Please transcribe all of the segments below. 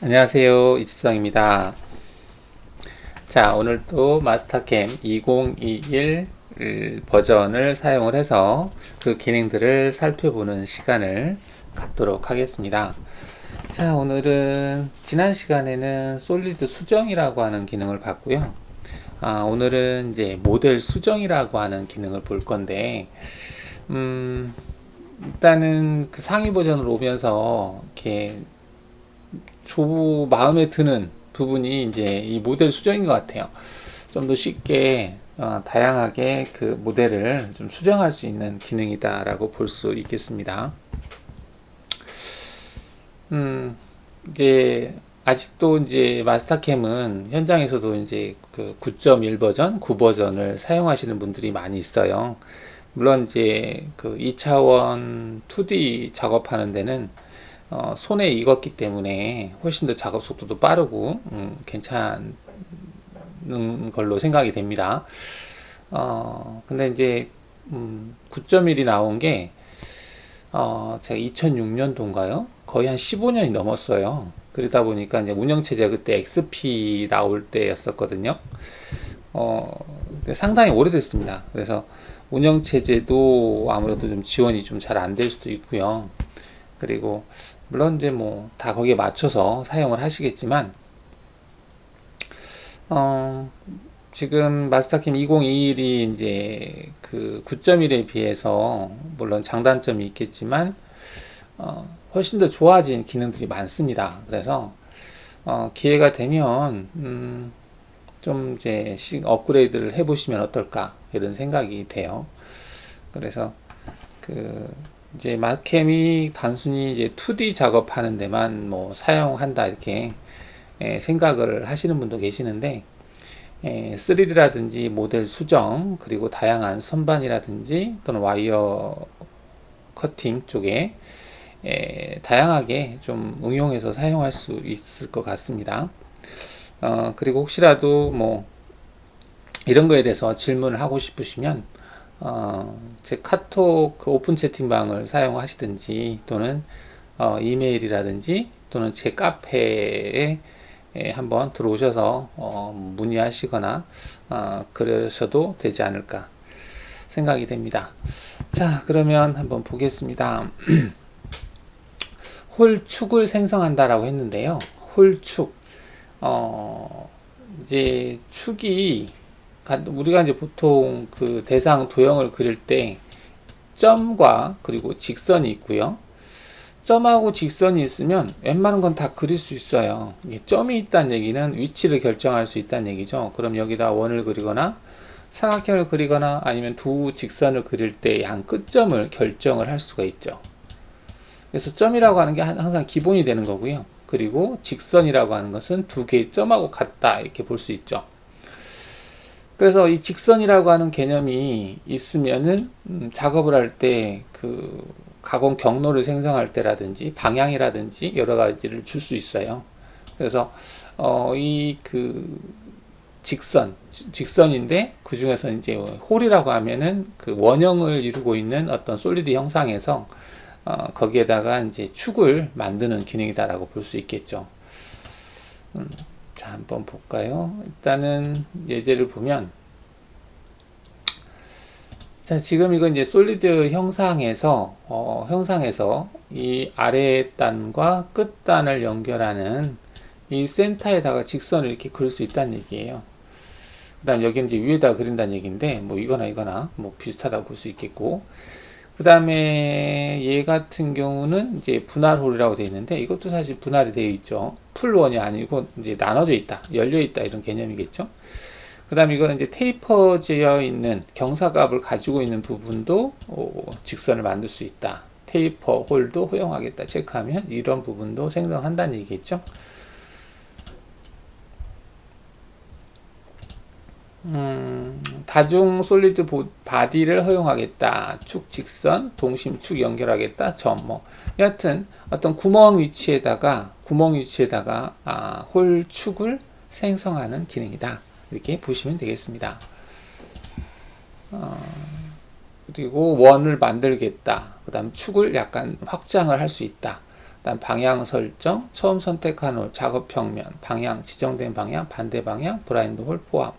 안녕하세요. 이지성입니다. 자, 오늘 또 마스터캠 2021 버전을 사용을 해서 그 기능들을 살펴보는 시간을 갖도록 하겠습니다. 자, 오늘은 지난 시간에는 솔리드 수정이라고 하는 기능을 봤고요. 오늘은 이제 모델 수정이라고 하는 기능을 볼 건데, 일단은 그 상위 버전으로 오면서 이렇게 마음에 드는 부분이 이제 이 모델 수정인 것 같아요. 좀 더 쉽게 다양하게 그 모델을 좀 수정할 수 있는 기능이다라고 볼 수 있겠습니다. 이제 아직도 이제 마스터캠은 현장에서도 이제 그 9.1 버전, 9 버전을 사용하시는 분들이 많이 있어요. 물론 이제 그 2차원 2D 작업하는 데는 손에 익었기 때문에 훨씬 더 작업 속도도 빠르고 괜찮은 걸로 생각이 됩니다. 근데 이제 9.1이 나온 게 제가 2006년도인가요? 거의 한 15년이 넘었어요. 그러다 보니까 이제 운영체제 그때 XP 나올 때였었거든요. 근데 상당히 오래됐습니다. 그래서 운영체제도 아무래도 좀 지원이 좀 잘 안 될 수도 있고요. 그리고 물론 이제 뭐 다 거기에 맞춰서 사용을 하시겠지만 지금 마스터캠 2021이 이제 그 9.1에 비해서 물론 장단점이 있겠지만 훨씬 더 좋아진 기능들이 많습니다. 그래서 기회가 되면 좀 이제 업그레이드를 해보시면 어떨까 이런 생각이 돼요. 그래서 그 이제 마캠이 단순히 이제 2D 작업하는 데만 뭐 사용한다 이렇게 생각을 하시는 분도 계시는데 3D라든지 모델 수정 그리고 다양한 선반이라든지 또는 와이어 커팅 쪽에 다양하게 좀 응용해서 사용할 수 있을 것 같습니다. 그리고 혹시라도 뭐 이런 거에 대해서 질문을 하고 싶으시면 제 카톡 그 오픈 채팅방을 사용하시든지 또는 이메일이라든지 또는 제 카페에 한번 들어오셔서 문의하시거나 그러셔도 되지 않을까 생각이 됩니다. 자, 그러면 한번 보겠습니다. 홀축을 생성한다라고 했는데요. 홀축 이제 축이 우리가 이제 보통 그 대상 도형을 그릴 때 점과 그리고 직선이 있고요. 점하고 직선이 있으면 웬만한 건 다 그릴 수 있어요. 점이 있다는 얘기는 위치를 결정할 수 있다는 얘기죠. 그럼 여기다 원을 그리거나 사각형을 그리거나 아니면 두 직선을 그릴 때 양 끝점을 결정을 할 수가 있죠. 그래서 점이라고 하는 게 항상 기본이 되는 거고요. 그리고 직선이라고 하는 것은 두 개의 점하고 같다 이렇게 볼 수 있죠. 그래서 이 직선이라고 하는 개념이 있으면은 작업을 할 때 그 가공 경로를 생성할 때라든지 방향이라든지 여러 가지를 줄 수 있어요. 그래서 이 그 직선인데 그 중에서 이제 홀이라고 하면은 그 원형을 이루고 있는 어떤 솔리드 형상에서 거기에다가 이제 축을 만드는 기능이다라고 볼 수 있겠죠. 자, 한번 볼까요? 일단은 예제를 보면, 자, 지금 이건 이제 솔리드 형상에서 이 아래 단과 끝 단을 연결하는 이 센터에다가 직선을 이렇게 그릴 수 있다는 얘기예요. 그 다음 여기는 이제 위에다 그린다는 얘기인데, 뭐 이거나 뭐 비슷하다고 볼 수 있겠고, 그 다음에 얘 같은 경우는 이제 분할홀이라고 되어 있는데 이것도 사실 분할이 되어 있죠. 풀원이 아니고 이제 나눠져 있다, 열려 있다 이런 개념이겠죠. 그 다음에 이거는 이제 테이퍼되어 있는 경사갑을 가지고 있는 부분도 직선을 만들 수 있다. 테이퍼 홀도 허용하겠다 체크하면 이런 부분도 생성한다는 얘기겠죠. 다중 솔리드 바디를 허용하겠다. 축 직선, 동심 축 연결하겠다. 점 뭐 여하튼 어떤 구멍 위치에다가 홀 축을 생성하는 기능이다. 이렇게 보시면 되겠습니다. 그리고 원을 만들겠다. 그 다음 축을 약간 확장을 할 수 있다. 그다음 방향 설정, 처음 선택한 홀, 작업 평면, 방향, 지정된 방향, 반대 방향, 블라인드 홀 포함.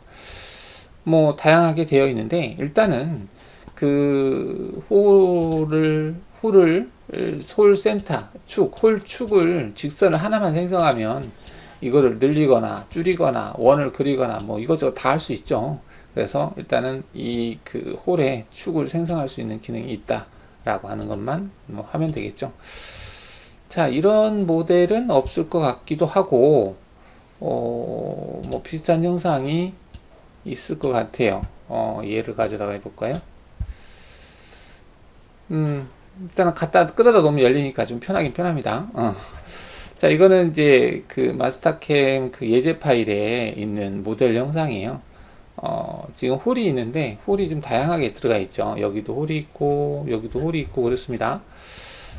뭐 다양하게 되어 있는데 일단은 그 홀 센터 홀 축을 직선을 하나만 생성하면 이거를 늘리거나 줄이거나 원을 그리거나 뭐 이것저것 다 할 수 있죠. 그래서 일단은 이 그 홀에 축을 생성할 수 있는 기능이 있다라고 하는 것만 뭐 하면 되겠죠. 자, 이런 모델은 없을 것 같기도 하고, 뭐 비슷한 형상이 있을 것 같아요. 얘를 가져다가 해볼까요? 일단은 갖다 끌어다 놓으면 열리니까 좀 편하긴 편합니다. 자, 이거는 이제 그 마스터캠 그 예제 파일에 있는 모델 영상이에요. 지금 홀이 있는데 홀이 좀 다양하게 들어가 있죠. 여기도 홀이 있고 여기도 홀이 있고 그렇습니다.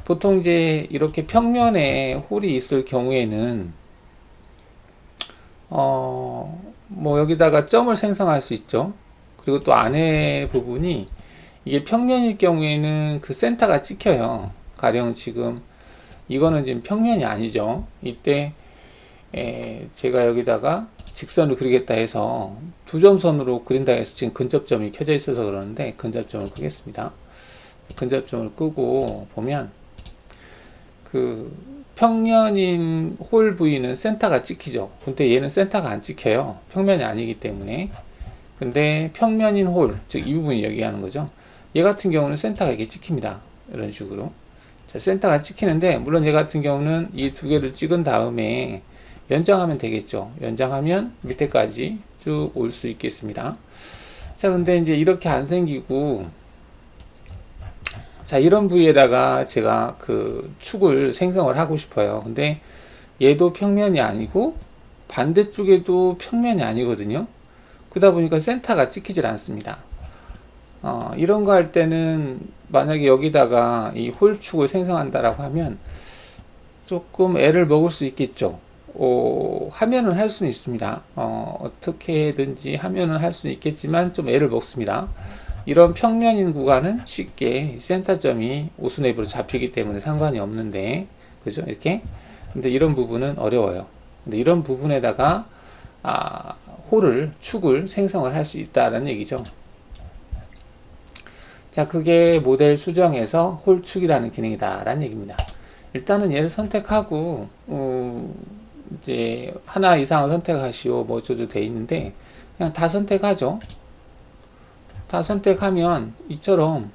보통 이제 이렇게 평면에 홀이 있을 경우에는 뭐 여기다가 점을 생성할 수 있죠. 그리고 또 안에 부분이 이게 평면일 경우에는 그 센터가 찍혀요. 가령 지금 이거는 지금 평면이 아니죠. 이때 제가 여기다가 직선을 그리겠다 해서 두 점선으로 그린다 해서 지금 근접점이 켜져 있어서 그러는데 근접점을 끄겠습니다. 근접점을 끄고 보면 그 평면인 홀 부위는 센터가 찍히죠. 근데 얘는 센터가 안 찍혀요. 평면이 아니기 때문에. 근데 평면인 홀, 즉 이 부분이 얘기하는 거죠. 얘 같은 경우는 센터가 이게 찍힙니다. 이런 식으로. 자, 센터가 찍히는데 물론 얘 같은 경우는 이 두 개를 찍은 다음에 연장하면 되겠죠. 연장하면 밑에까지 쭉 올 수 있겠습니다. 자, 근데 이제 이렇게 안 생기고, 자, 이런 부위에다가 제가 그 축을 생성을 하고 싶어요. 근데 얘도 평면이 아니고 반대쪽에도 평면이 아니거든요. 그러다 보니까 센터가 찍히질 않습니다. 이런 거 할 때는 만약에 여기다가 이 홀축을 생성한다라고 하면 조금 애를 먹을 수 있겠죠. 하면은 할 수는 있습니다. 어떻게든지 하면은 할 수는 있겠지만 좀 애를 먹습니다. 이런 평면인 구간은 쉽게 센터점이 오수내부로 잡히기 때문에 상관이 없는데, 그죠? 이렇게. 근데 이런 부분은 어려워요. 근데 이런 부분에다가 축을 생성을 할 수 있다는 얘기죠. 자, 그게 모델 수정에서 홀축이라는 기능이다라는 얘기입니다. 일단은 얘를 선택하고 이제 하나 이상을 선택하시오 뭐 저도 돼 있는데 그냥 다 선택하죠. 다 선택하면 이처럼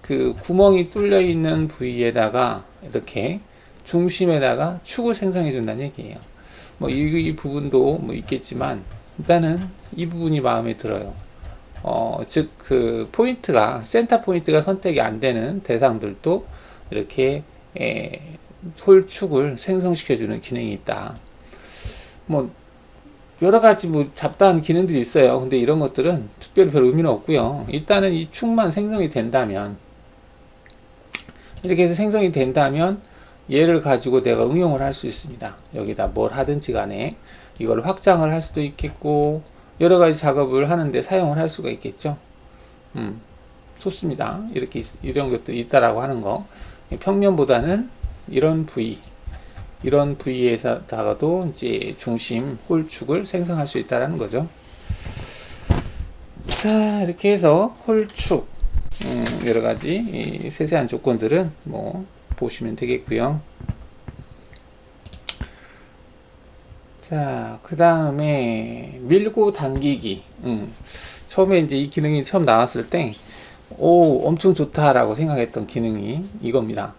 그 구멍이 뚫려 있는 부위에다가 이렇게 중심에다가 축을 생성해 준다는 얘기예요. 뭐 이 부분도 뭐 있겠지만 일단은 이 부분이 마음에 들어요. 즉 그 포인트가 센터 포인트가 선택이 안 되는 대상들도 이렇게 홀축을 생성시켜 주는 기능이 있다. 뭐 여러 가지 뭐 잡다한 기능들이 있어요. 근데 이런 것들은 특별히 별 의미는 없고요. 일단은 이 축만 생성이 된다면, 이렇게 해서 생성이 된다면 얘를 가지고 내가 응용을 할 수 있습니다. 여기다 뭘 하든지 간에 이걸 확장을 할 수도 있겠고 여러 가지 작업을 하는데 사용을 할 수가 있겠죠. 좋습니다. 이렇게 이런 것들이 있다라고 하는 거. 평면보다는 이런 부위에서다가도 이제 중심 홀축을 생성할 수 있다라는 거죠. 자, 이렇게 해서 홀축 여러 가지 세세한 조건들은 뭐 보시면 되겠고요. 자, 그 다음에 밀고 당기기. 처음에 이제 이 기능이 처음 나왔을 때, 엄청 좋다라고 생각했던 기능이 이겁니다.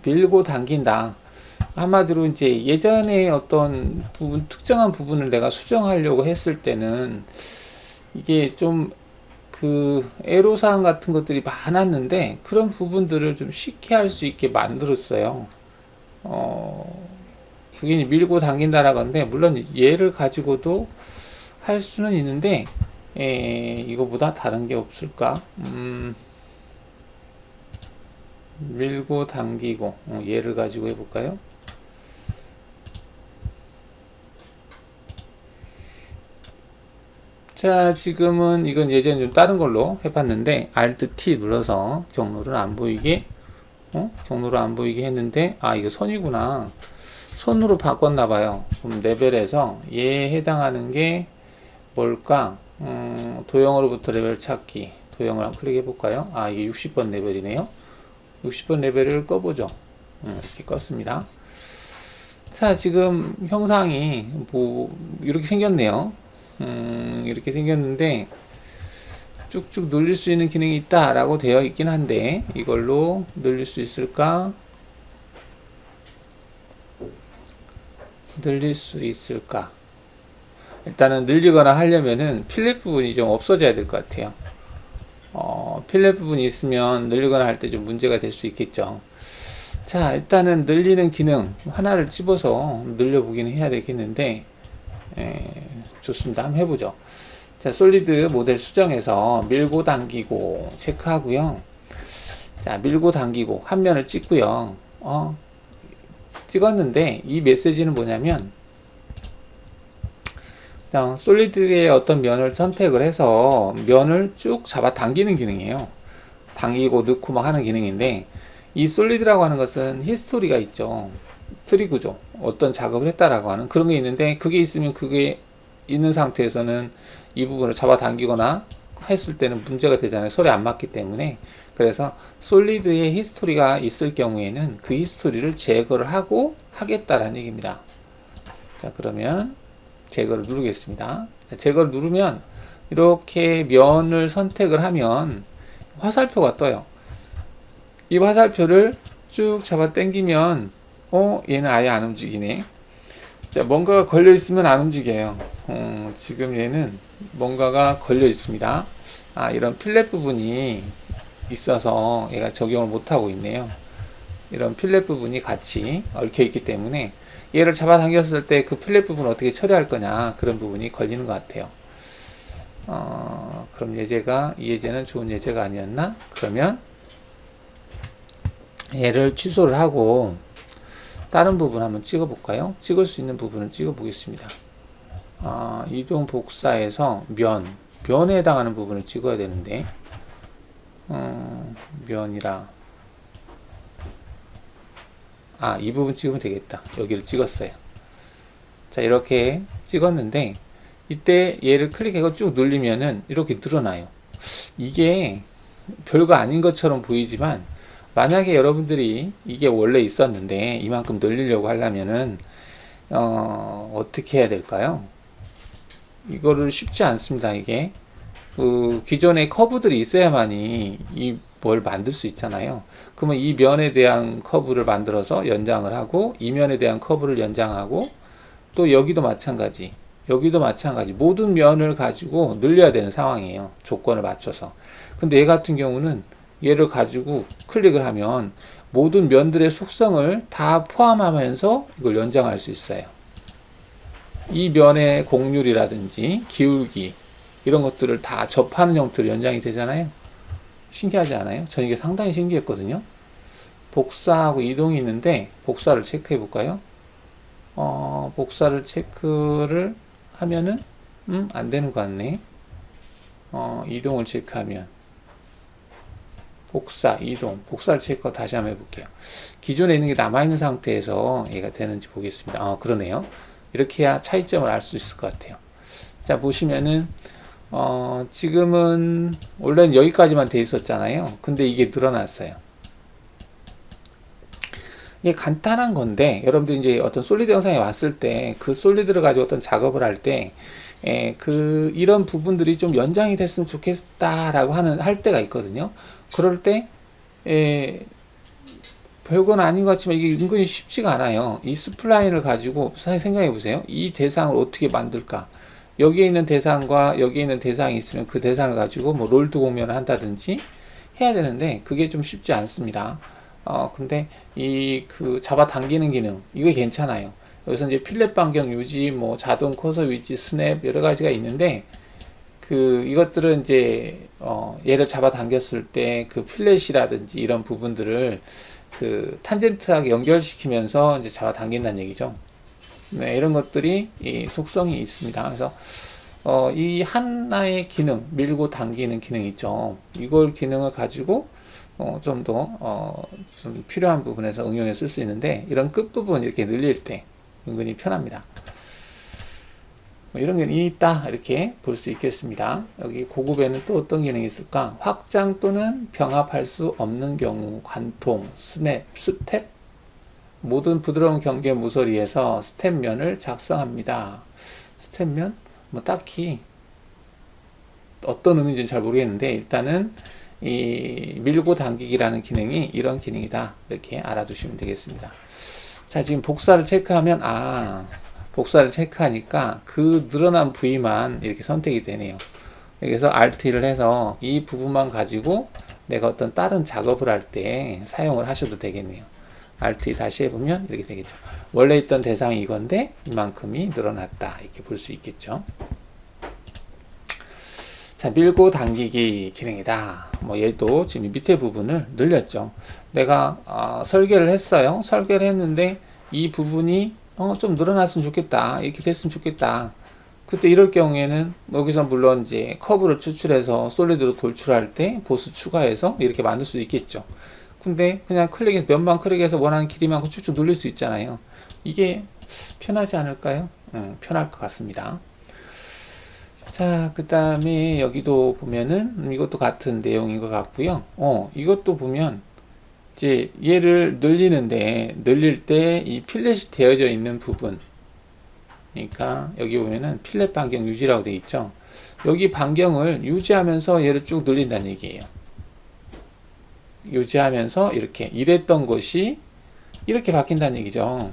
밀고 당긴다. 한마디로 이제 예전에 어떤 특정한 부분을 내가 수정하려고 했을 때는 이게 좀 그 애로사항 같은 것들이 많았는데 그런 부분들을 좀 쉽게 할 수 있게 만들었어요. 그게 밀고 당긴다라고 하는데 물론 얘를 가지고도 할 수는 있는데 이거보다 다른 게 없을까? 밀고 당기고 얘를 가지고 해볼까요? 자, 지금은 이건 예전에 좀 다른 걸로 해봤는데 Alt T 눌러서 경로를 안 보이게 경로를 안 보이게 했는데, 아, 이거 선이구나. 선으로 바꿨나봐요. 그럼 레벨에서 얘에 해당하는 게 뭘까? 도형으로부터 레벨 찾기. 도형을 한번 클릭해 볼까요? 아, 이게 60번 레벨이네요. 60번 레벨을 꺼보죠. 이렇게 껐습니다. 자, 지금 형상이 뭐 이렇게 생겼네요. 이렇게 생겼는데 쭉쭉 늘릴 수 있는 기능이 있다라고 되어 있긴 한데, 이걸로 늘릴 수 있을까? 늘릴 수 있을까? 일단은 늘리거나 하려면은 필렛 부분이 좀 없어져야 될 것 같아요. 필렛 부분이 있으면 늘리거나 할 때 좀 문제가 될 수 있겠죠. 자, 일단은 늘리는 기능 하나를 집어서 늘려보기는 해야 되겠는데, 좋습니다. 한번 해보죠. 자, 솔리드 모델 수정해서 밀고 당기고 체크하고요. 자, 밀고 당기고 한 면을 찍고요. 찍었는데 이 메시지는 뭐냐면, 그냥 솔리드의 어떤 면을 선택을 해서 면을 쭉 잡아 당기는 기능이에요. 당기고 넣고 막 하는 기능인데, 이 솔리드라고 하는 것은 히스토리가 있죠. 트리 구조, 어떤 작업을 했다라고 하는 그런 게 있는데, 그게 있으면 그게 있는 상태에서는 이 부분을 잡아 당기거나 했을 때는 문제가 되잖아요. 소리 안 맞기 때문에. 그래서 솔리드의 히스토리가 있을 경우에는 그 히스토리를 제거를 하고 하겠다라는 얘기입니다. 자, 그러면 제거를 누르겠습니다. 자, 제거를 누르면 이렇게 면을 선택을 하면 화살표가 떠요. 이 화살표를 쭉 잡아 당기면 얘는 아예 안 움직이네. 자, 뭔가가 걸려 있으면 안 움직여요. 지금 얘는 뭔가가 걸려 있습니다. 아, 이런 필렛 부분이 있어서 얘가 적용을 못 하고 있네요. 이런 필렛 부분이 같이 얽혀 있기 때문에 얘를 잡아당겼을 때 그 필렛 부분을 어떻게 처리할 거냐, 그런 부분이 걸리는 것 같아요. 그럼 이 예제는 좋은 예제가 아니었나? 그러면 얘를 취소를 하고 다른 부분 한번 찍어 볼까요? 찍을 수 있는 부분을 찍어 보겠습니다. 이동 복사해서 면에 해당하는 부분을 찍어야 되는데, 면이라, 이 부분 찍으면 되겠다. 여기를 찍었어요. 자, 이렇게 찍었는데, 이때 얘를 클릭해서 쭉 눌리면은 이렇게 늘어나요. 이게 별거 아닌 것처럼 보이지만, 만약에 여러분들이 이게 원래 있었는데 이만큼 늘리려고 하려면은 어떻게 해야 될까요? 이거를 쉽지 않습니다. 이게 기존의 커브들이 있어야만이 뭘 만들 수 있잖아요. 그러면 이 면에 대한 커브를 만들어서 연장을 하고, 이 면에 대한 커브를 연장하고, 또 여기도 마찬가지, 모든 면을 가지고 늘려야 되는 상황이에요. 조건을 맞춰서. 근데 얘 같은 경우는 얘를 가지고 클릭을 하면 모든 면들의 속성을 다 포함하면서 이걸 연장할 수 있어요. 이 면의 곡률이라든지 기울기, 이런 것들을 다 접하는 형태로 연장이 되잖아요. 신기하지 않아요? 저는 이게 상당히 신기했거든요. 복사하고 이동이 있는데, 복사를 체크해 볼까요? 복사를 체크를 하면은 안 되는 것 같네. 이동을 체크하면 복사, 이동, 복사를 체크 다시 한번 해볼게요. 기존에 있는 게 남아있는 상태에서 얘가 되는지 보겠습니다. 그러네요. 이렇게 해야 차이점을 알 수 있을 것 같아요. 자, 보시면은 지금은 원래는 여기까지만 돼 있었잖아요. 근데 이게 늘어났어요. 이게 간단한 건데, 여러분들 이제 어떤 솔리드 영상에 왔을 때 그 솔리드를 가지고 어떤 작업을 할 때 이런 부분들이 좀 연장이 됐으면 좋겠다라고 할 때가 있거든요. 그럴 때 별건 아닌 것 같지만 이게 은근히 쉽지가 않아요. 이 스플라인을 가지고 생각해 보세요. 이 대상을 어떻게 만들까? 여기에 있는 대상과 여기에 있는 대상이 있으면 그 대상을 가지고 뭐 롤드 공면을 한다든지 해야 되는데, 그게 좀 쉽지 않습니다. 근데 잡아당기는 기능, 이거 괜찮아요. 여기서 이제 필렛 반경 유지, 뭐 자동 커서 위치, 스냅, 여러 가지가 있는데, 이것들은 이제 얘를 잡아당겼을 때 그 필렛이라든지 이런 부분들을 탄젠트하게 연결시키면서 이제 잡아당긴다는 얘기죠. 네, 이런 것들이 이 속성이 있습니다. 그래서 이 하나의 기능, 밀고 당기는 기능 있죠. 이걸 기능을 가지고 좀 더, 좀 필요한 부분에서 응용해 쓸 수 있는데, 이런 끝부분 이렇게 늘릴 때 은근히 편합니다. 뭐 이런 기능이 있다, 이렇게 볼 수 있겠습니다. 여기 고급에는 또 어떤 기능이 있을까? 확장 또는 병합할 수 없는 경우, 관통, 스텝, 모든 부드러운 경계 모서리에서 스텝면을 작성합니다. 스텝면? 뭐 딱히 어떤 의미인지는 잘 모르겠는데, 일단은 이 밀고 당기기라는 기능이 이런 기능이다, 이렇게 알아두시면 되겠습니다. 자, 지금 복사를 체크하면, 복사를 체크하니까 그 늘어난 부위만 이렇게 선택이 되네요. 여기서 Alt를 해서 이 부분만 가지고 내가 어떤 다른 작업을 할 때 사용을 하셔도 되겠네요. Alt 다시 해보면 이렇게 되겠죠. 원래 있던 대상이 이건데 이만큼이 늘어났다, 이렇게 볼 수 있겠죠. 자, 밀고 당기기 기능이다. 뭐 얘도 지금 밑에 부분을 늘렸죠. 내가 설계를 했어요. 설계를 했는데 이 부분이 좀 늘어났으면 좋겠다, 이렇게 됐으면 좋겠다. 그때 이럴 경우에는 여기서 물론 이제 커브를 추출해서 솔리드로 돌출할 때 보스 추가해서 이렇게 만들 수 있겠죠. 근데 그냥 클릭해서 면만 클릭해서 원하는 길이만큼 쭉쭉 늘릴 수 있잖아요. 이게 편하지 않을까요? 편할 것 같습니다. 자, 그 다음에 여기도 보면은 이것도 같은 내용인 것 같고요. 이것도 보면 이제 얘를 늘리는데, 늘릴 때 이 필렛이 되어져 있는 부분, 그러니까 여기 보면은 필렛 반경 유지라고 되어 있죠. 여기 반경을 유지하면서 얘를 쭉 늘린다는 얘기예요. 유지하면서 이렇게 이랬던 것이 이렇게 바뀐다는 얘기죠.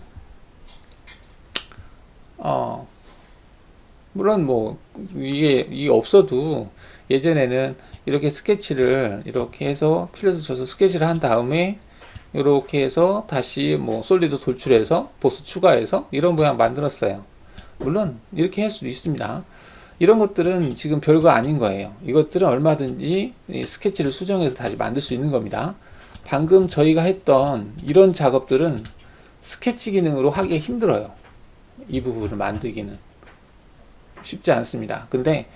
물론 뭐 이게 없어도 예전에는 이렇게 스케치를 이렇게 해서 필렛을 쳐서 스케치를 한 다음에 이렇게 해서 다시 뭐 솔리드 돌출해서 보스 추가해서 이런 모양 만들었어요. 물론 이렇게 할 수도 있습니다. 이런 것들은 지금 별거 아닌 거예요. 이것들은 얼마든지 스케치를 수정해서 다시 만들 수 있는 겁니다. 방금 저희가 했던 이런 작업들은 스케치 기능으로 하기 힘들어요. 이 부분을 만들기는 쉽지 않습니다. 근데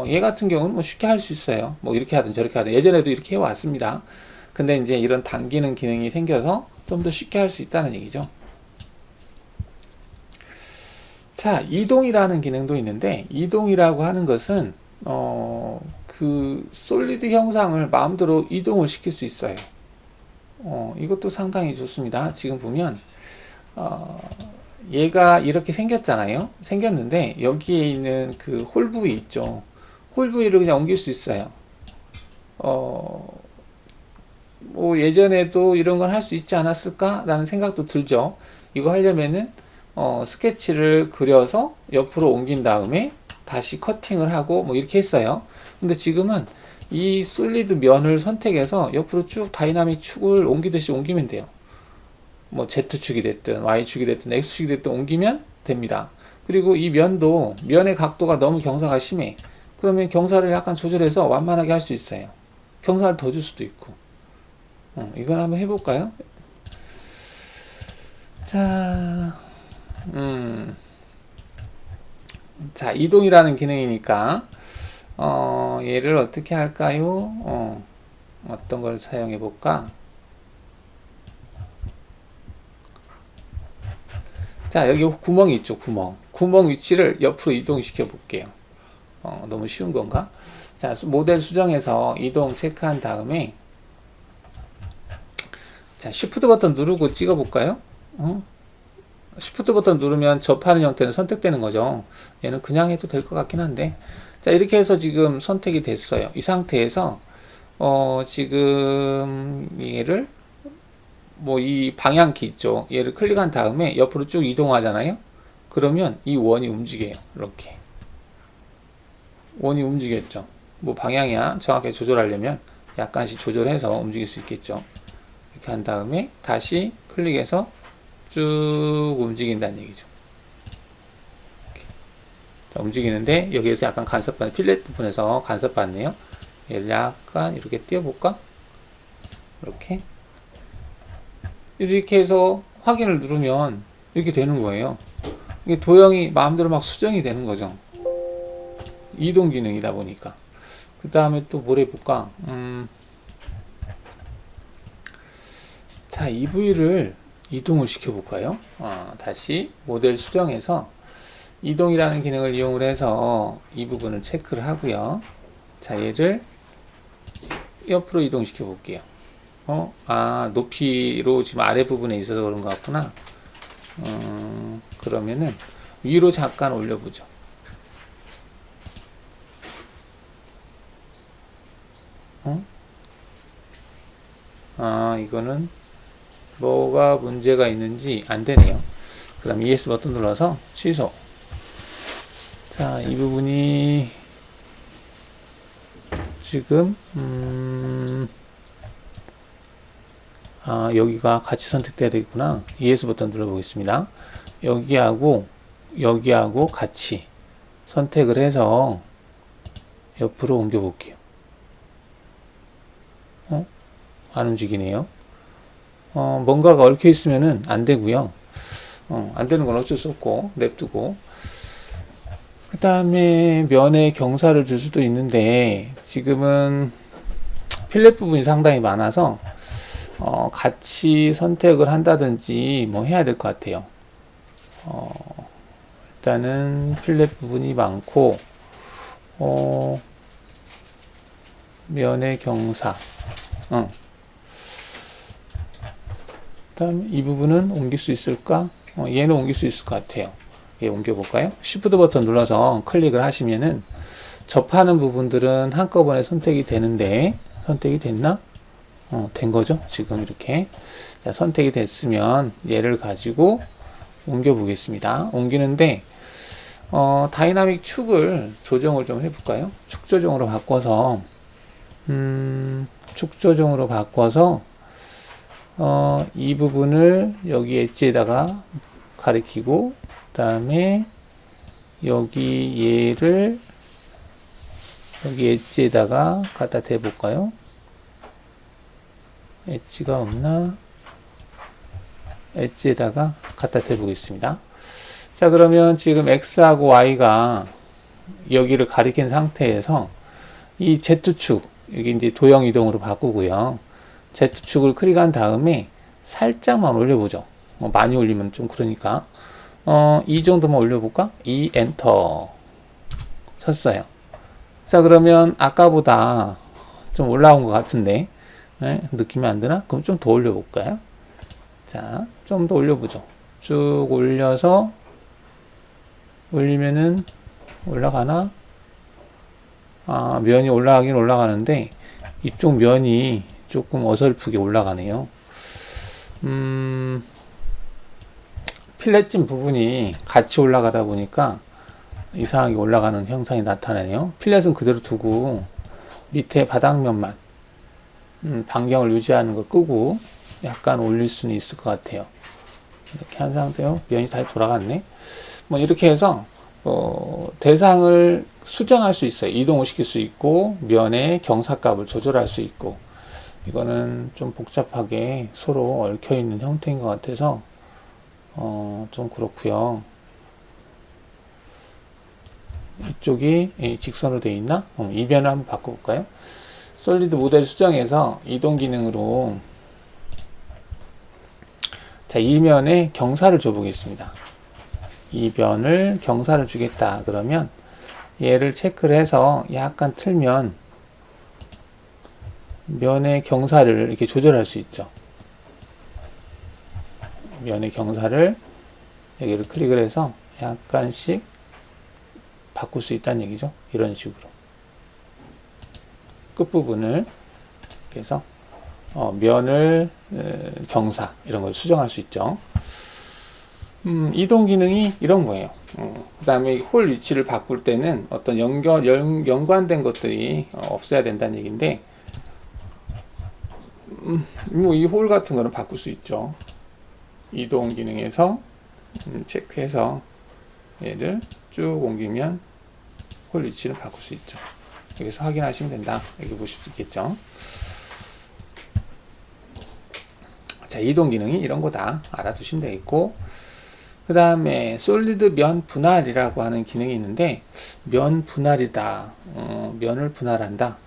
얘 같은 경우는 뭐 쉽게 할 수 있어요. 뭐 이렇게 하든 저렇게 하든 예전에도 이렇게 해왔습니다. 근데 이제 이런 당기는 기능이 생겨서 좀 더 쉽게 할 수 있다는 얘기죠. 자, 이동이라는 기능도 있는데, 이동이라고 하는 것은 그 솔리드 형상을 마음대로 이동을 시킬 수 있어요. 이것도 상당히 좋습니다. 지금 보면 얘가 이렇게 생겼잖아요. 생겼는데 여기에 있는 그 홀 부위 있죠. 홀 부위를 그냥 옮길 수 있어요. 뭐 예전에도 이런 건 할 수 있지 않았을까 라는 생각도 들죠. 이거 하려면은 스케치를 그려서 옆으로 옮긴 다음에 다시 커팅을 하고 뭐 이렇게 했어요. 근데 지금은 이 솔리드 면을 선택해서 옆으로 쭉 다이나믹 축을 옮기듯이 옮기면 돼요. 뭐 Z축이 됐든 Y축이 됐든 X축이 됐든 옮기면 됩니다. 그리고 이 면도, 면의 각도가 너무 경사가 심해. 그러면 경사를 약간 조절해서 완만하게 할 수 있어요. 경사를 더 줄 수도 있고. 이건 한번 해볼까요? 자, 자, 이동이라는 기능이니까 얘를 어떻게 할까요? 어떤 걸 사용해 볼까? 자, 여기 구멍이 있죠. 구멍 위치를 옆으로 이동시켜 볼게요. 너무 쉬운 건가? 자, 모델 수정해서 이동 체크한 다음에, 자, Shift 버튼 누르고 찍어 볼까요? Shift 버튼 누르면 접하는 형태는 선택되는 거죠. 얘는 그냥 해도 될 것 같긴 한데, 자, 이렇게 해서 지금 선택이 됐어요. 이 상태에서 지금 얘를 뭐 이 방향키 있죠. 얘를 클릭한 다음에 옆으로 쭉 이동하잖아요. 그러면 이 원이 움직여요. 이렇게 원이 움직였죠. 뭐 방향이야 정확하게 조절하려면 약간씩 조절해서 움직일 수 있겠죠. 이렇게 한 다음에 다시 클릭해서 쭉 움직인다는 얘기죠. 자, 움직이는데 여기에서 약간 간섭받는 필렛 부분에서 간섭받네요. 얘를 약간 이렇게 띄워볼까? 이렇게 해서 확인을 누르면 이렇게 되는 거예요. 이게 도형이 마음대로 막 수정이 되는 거죠. 이동 기능이다 보니까. 그 다음에 또 뭘 해볼까? 자, 이 부위를 이동을 시켜볼까요? 다시 모델 수정해서 이동이라는 기능을 이용을 해서 이 부분을 체크를 하고요. 자, 얘를 옆으로 이동시켜 볼게요. 높이로 지금 아래 부분에 있어서 그런 것 같구나. 그러면은 위로 잠깐 올려보죠. 이거는 뭐가 문제가 있는지 안 되네요. 그 다음 ES 버튼 눌러서 취소. 자, 이 부분이 지금 여기가 같이 선택돼야 되겠구나. ES 버튼 눌러보겠습니다. 여기하고 같이 선택을 해서 옆으로 옮겨 볼게요. 안 움직이네요. 뭔가가 얽혀 있으면은 안 되고요. 안 되는 건 어쩔 수 없고 냅두고, 그 다음에 면에 경사를 줄 수도 있는데 지금은 필렛 부분이 상당히 많아서 같이 선택을 한다든지 뭐 해야 될 것 같아요. 일단은 필렛 부분이 많고 면의 경사, 그다음에 이 부분은 옮길 수 있을까? 얘는 옮길 수 있을 것 같아요. 얘 옮겨볼까요? Shift 버튼 눌러서 클릭을 하시면은 접하는 부분들은 한꺼번에 선택이 되는데, 선택이 됐나? 된 거죠? 지금 이렇게. 자, 선택이 됐으면 얘를 가지고 옮겨 보겠습니다. 옮기는데, 다이나믹 축을 조정을 좀 해볼까요? 축 조정으로 바꿔서, 이 부분을 여기 엣지에다가 가리키고, 그 다음에 얘를 여기 엣지에다가 갖다 대볼까요? 엣지가 없나? 엣지에다가 갖다 대보겠습니다. 자, 그러면 지금 X하고 Y가 여기를 가리킨 상태에서 이 Z축, 여기 이제 도형 이동으로 바꾸고요. Z축을 클릭한 다음에 살짝만 올려보죠. 많이 올리면 좀 그러니까. 이 정도만 올려볼까? 엔터. 쳤어요. 자, 그러면 아까보다 좀 올라온 것 같은데, 네? 느낌이 안 드나? 그럼 좀 더 올려볼까요? 자, 좀 더 올려보죠. 쭉 올려서, 올리면은 올라가나? 면이 올라가긴 올라가는데, 이쪽 면이 조금 어설프게 올라가네요. 필렛진 부분이 같이 올라가다 보니까 이상하게 올라가는 현상이 나타나네요. 필렛은 그대로 두고 밑에 바닥면만 반경을 유지하는 걸 끄고 약간 올릴 수는 있을 것 같아요. 이렇게 한 상태요. 면이 다시 돌아갔네. 뭐 이렇게 해서 대상을 수정할 수 있어요. 이동을 시킬 수 있고 면의 경사값을 조절할 수 있고. 이거는 좀 복잡하게 서로 얽혀 있는 형태인 것 같아서 좀 그렇고요. 이쪽이 직선으로 되어 있나? 이 변을 한번 바꿔볼까요? 솔리드 모델 수정에서 이동 기능으로, 자, 이 면에 경사를 줘보겠습니다. 이 변을 경사를 주겠다. 그러면 얘를 체크를 해서 약간 틀면 면의 경사를 이렇게 조절할 수 있죠. 면의 경사를 여기를 클릭을 해서 약간씩 바꿀 수 있다는 얘기죠. 이런 식으로 끝부분을 이렇게 해서 면을 경사 이런 걸 수정할 수 있죠. 이동 기능이 이런 거예요. 그 다음에 홀 위치를 바꿀 때는 어떤 연관된 것들이 없어야 된다는 얘기인데, 뭐 이 홀 같은 거는 바꿀 수 있죠. 이동 기능에서 체크해서 얘를 쭉 옮기면 홀 위치를 바꿀 수 있죠. 여기서 확인하시면 된다. 여기 보실 수 있겠죠. 자, 이동 기능이 이런 거다. 알아두시면 되겠고, 그 다음에 솔리드 면 분할이라고 하는 기능이 있는데, 면 분할이다. 면을 분할한다.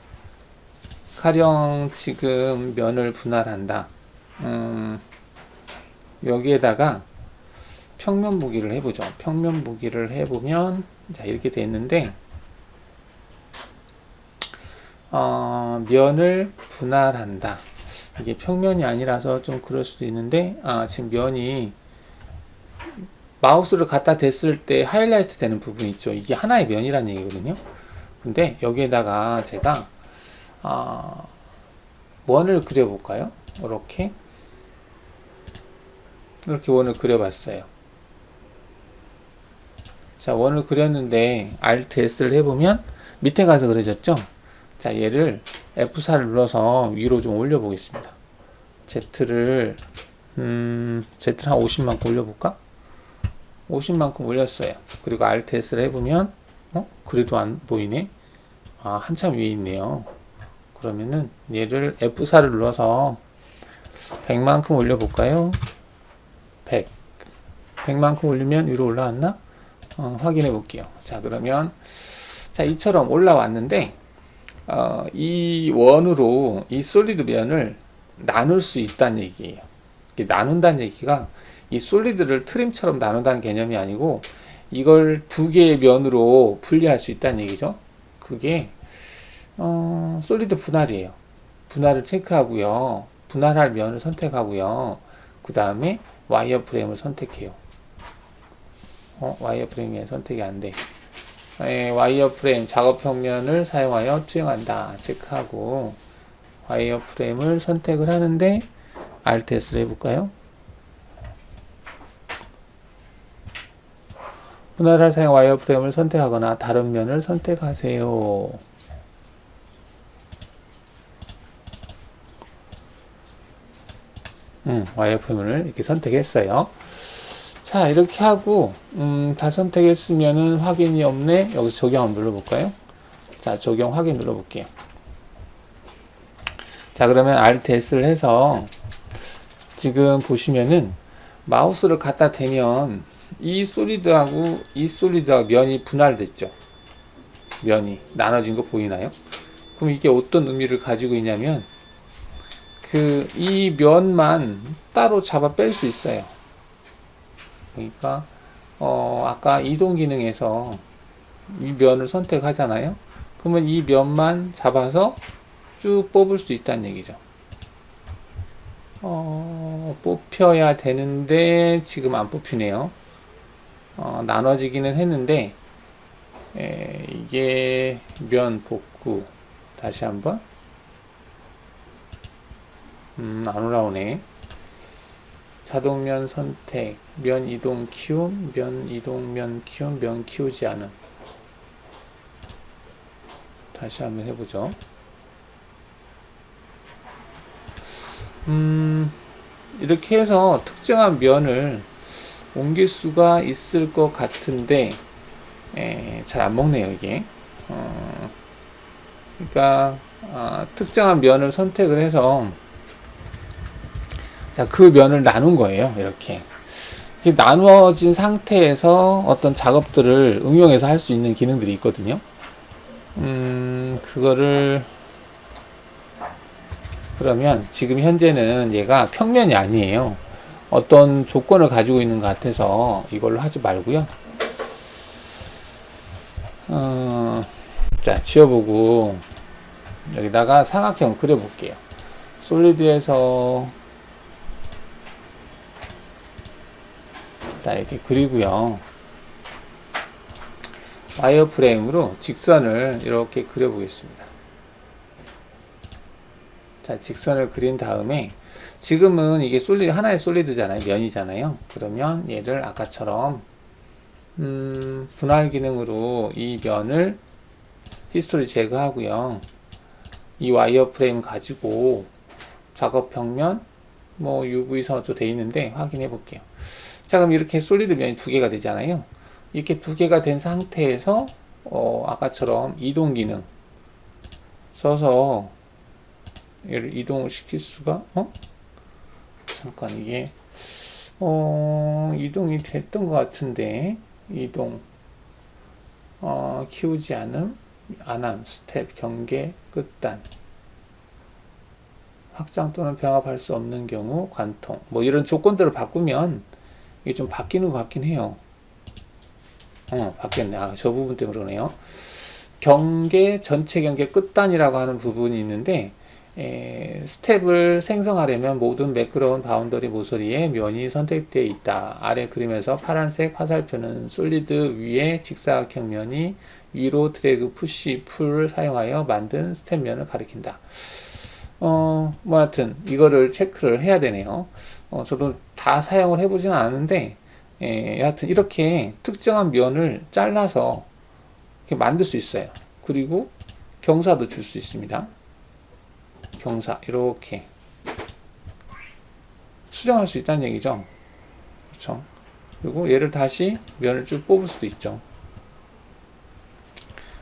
가령 지금 면을 분할한다. 음, 여기에다가 평면 보기를 해보죠. 평면 보기를 해보면 자 이렇게 돼 있는데 면을 분할한다. 이게 평면이 아니라서 좀 그럴 수도 있는데 지금 면이 마우스를 갖다 댔을 때 하이라이트 되는 부분 있죠. 이게 하나의 면이라는 얘기거든요. 근데 여기에다가 제가 원을 그려볼까요? 이렇게 원을 그려봤어요. 자, 원을 그렸는데 Alt S를 해보면 밑에 가서 그려졌죠? 자, 얘를 F4를 눌러서 위로 좀 올려보겠습니다. Z를 한 50만큼 올려볼까? 50만큼 올렸어요. 그리고 Alt S를 해보면 그래도 안 보이네? 한참 위에 있네요. 그러면은 얘를 F4를 눌러서 100만큼 올려볼까요? 100만큼 올리면 위로 올라왔나? 확인해 볼게요. 자, 그러면 자 이처럼 올라왔는데 이 원으로 이 솔리드 면을 나눌 수 있다는 얘기예요. 나눈다는 얘기가 이 솔리드를 트림처럼 나눈다는 개념이 아니고 이걸 두 개의 면으로 분리할 수 있다는 얘기죠. 그게 솔리드 분할이에요. 분할을 체크하고요. 분할할 면을 선택하고요. 그 다음에 와이어 프레임을 선택해요. 와이어 프레임이 선택이 안 돼. 와이어 프레임 작업 평면을 사용하여 투영한다. 체크하고 와이어 프레임을 선택을 하는데 Alt S를 해볼까요? 분할할 사용 와이어 프레임을 선택하거나 다른 면을 선택하세요. 와이어 프레임을 이렇게 선택했어요. 자, 이렇게 하고 다 선택했으면은 확인이 없네. 여기서 적용 한번 눌러볼까요? 자, 적용 확인 눌러볼게요. 자, 그러면 Alt S를 해서 지금 보시면은 마우스를 갖다 대면 이 솔리드하고 이 솔리드하고 면이 분할됐죠. 면이 나눠진 거 보이나요? 그럼 이게 어떤 의미를 가지고 있냐면 이 면만 따로 잡아 뺄 수 있어요. 그러니까 아까 이동 기능에서 이 면을 선택하잖아요. 그러면 이 면만 잡아서 쭉 뽑을 수 있다는 얘기죠. 뽑혀야 되는데 지금 안 뽑히네요. 나눠지기는 했는데 이게 면 복구 다시 한번 안 올라오네. 자동면 선택, 면 이동 키움, 면 이동 면 키움, 면 키우지 않음. 다시 한번 해보죠. 이렇게 해서 특정한 면을 옮길 수가 있을 것 같은데 잘 안 먹네요 이게. 그러니까 특정한 면을 선택을 해서 자, 그 면을 나눈 거예요. 이렇게 나누어진 상태에서 어떤 작업들을 응용해서 할 수 있는 기능들이 있거든요. 그거를 그러면 지금 현재는 얘가 평면이 아니에요. 어떤 조건을 가지고 있는 것 같아서 이걸로 하지 말고요. 자, 지워보고 여기다가 사각형 그려볼게요. 솔리드에서 자, 이렇게 그리고요. 와이어 프레임으로 직선을 이렇게 그려보겠습니다. 자, 직선을 그린 다음에 지금은 이게 하나의 솔리드잖아요. 면이잖아요. 그러면 얘를 아까처럼 분할 기능으로 이 면을 히스토리 제거하고요. 이 와이어 프레임 가지고 작업 평면 뭐 UV선도 되어 있는데 확인해 볼게요. 자, 그럼 이렇게 솔리드 면이 두 개가 되잖아요. 이렇게 두 개가 된 상태에서 아까처럼 이동 기능 써서 얘를 이동을 시킬 수가 잠깐 이게 이동이 됐던 것 같은데 이동 키우지 않음 안함 스텝 경계 끝단 확장 또는 병합할 수 없는 경우 관통. 뭐 이런 조건들을 바꾸면 이게 좀 바뀌는 것 같긴 해요. 바뀌었네. 저 부분 때문에 그러네요. 경계, 전체 경계 끝단이라고 하는 부분이 있는데, 스텝을 생성하려면 모든 매끄러운 바운더리 모서리에 면이 선택되어 있다. 아래 그림에서 파란색 화살표는 솔리드 위에 직사각형 면이 위로 드래그, 푸시, 풀을 사용하여 만든 스텝 면을 가리킨다. 뭐 하여튼 이거를 체크를 해야 되네요. 저도 다 사용을 해보진 않았는데, 하여튼 이렇게 특정한 면을 잘라서 이렇게 만들 수 있어요. 그리고 경사도 줄 수 있습니다. 경사 이렇게 수정할 수 있다는 얘기죠. 그렇죠. 그리고 얘를 다시 면을 쭉 뽑을 수도 있죠.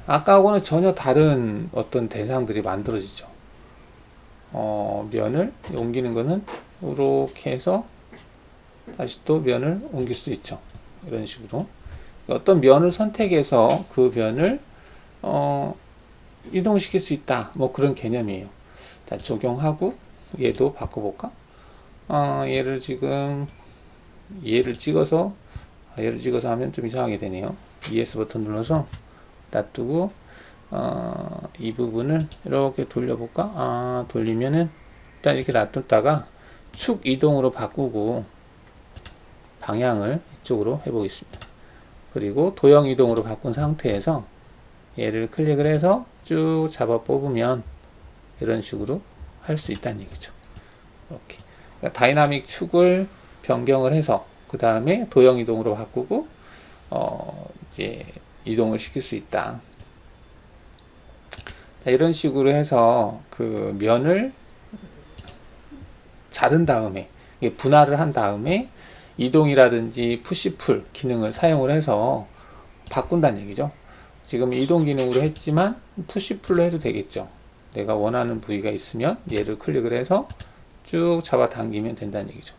아까하고는 전혀 다른 어떤 대상들이 만들어지죠. 면을 옮기는 거는 이렇게 해서 다시 또 면을 옮길 수 있죠. 이런 식으로 어떤 면을 선택해서 그 면을 이동시킬 수 있다. 뭐 그런 개념이에요. 자, 적용하고 얘도 바꿔볼까? 얘를 지금 얘를 찍어서 하면 좀 이상하게 되네요. ES 버튼 눌러서 놔두고 이 부분을 이렇게 돌려볼까? 돌리면은 일단 이렇게 놔뒀다가 축 이동으로 바꾸고 방향을 이쪽으로 해보겠습니다. 그리고 도형 이동으로 바꾼 상태에서 얘를 클릭을 해서 쭉 잡아 뽑으면 이런 식으로 할 수 있다는 얘기죠. 이렇게 그러니까 다이나믹 축을 변경을 해서 그 다음에 도형 이동으로 바꾸고 이제 이동을 시킬 수 있다. 자, 이런 식으로 해서 그 면을 자른 다음에 분할을 한 다음에 이동이라든지 푸시풀 기능을 사용을 해서 바꾼다는 얘기죠. 지금 이동 기능으로 했지만 푸시풀로 해도 되겠죠. 내가 원하는 부위가 있으면 얘를 클릭을 해서 쭉 잡아 당기면 된다는 얘기죠.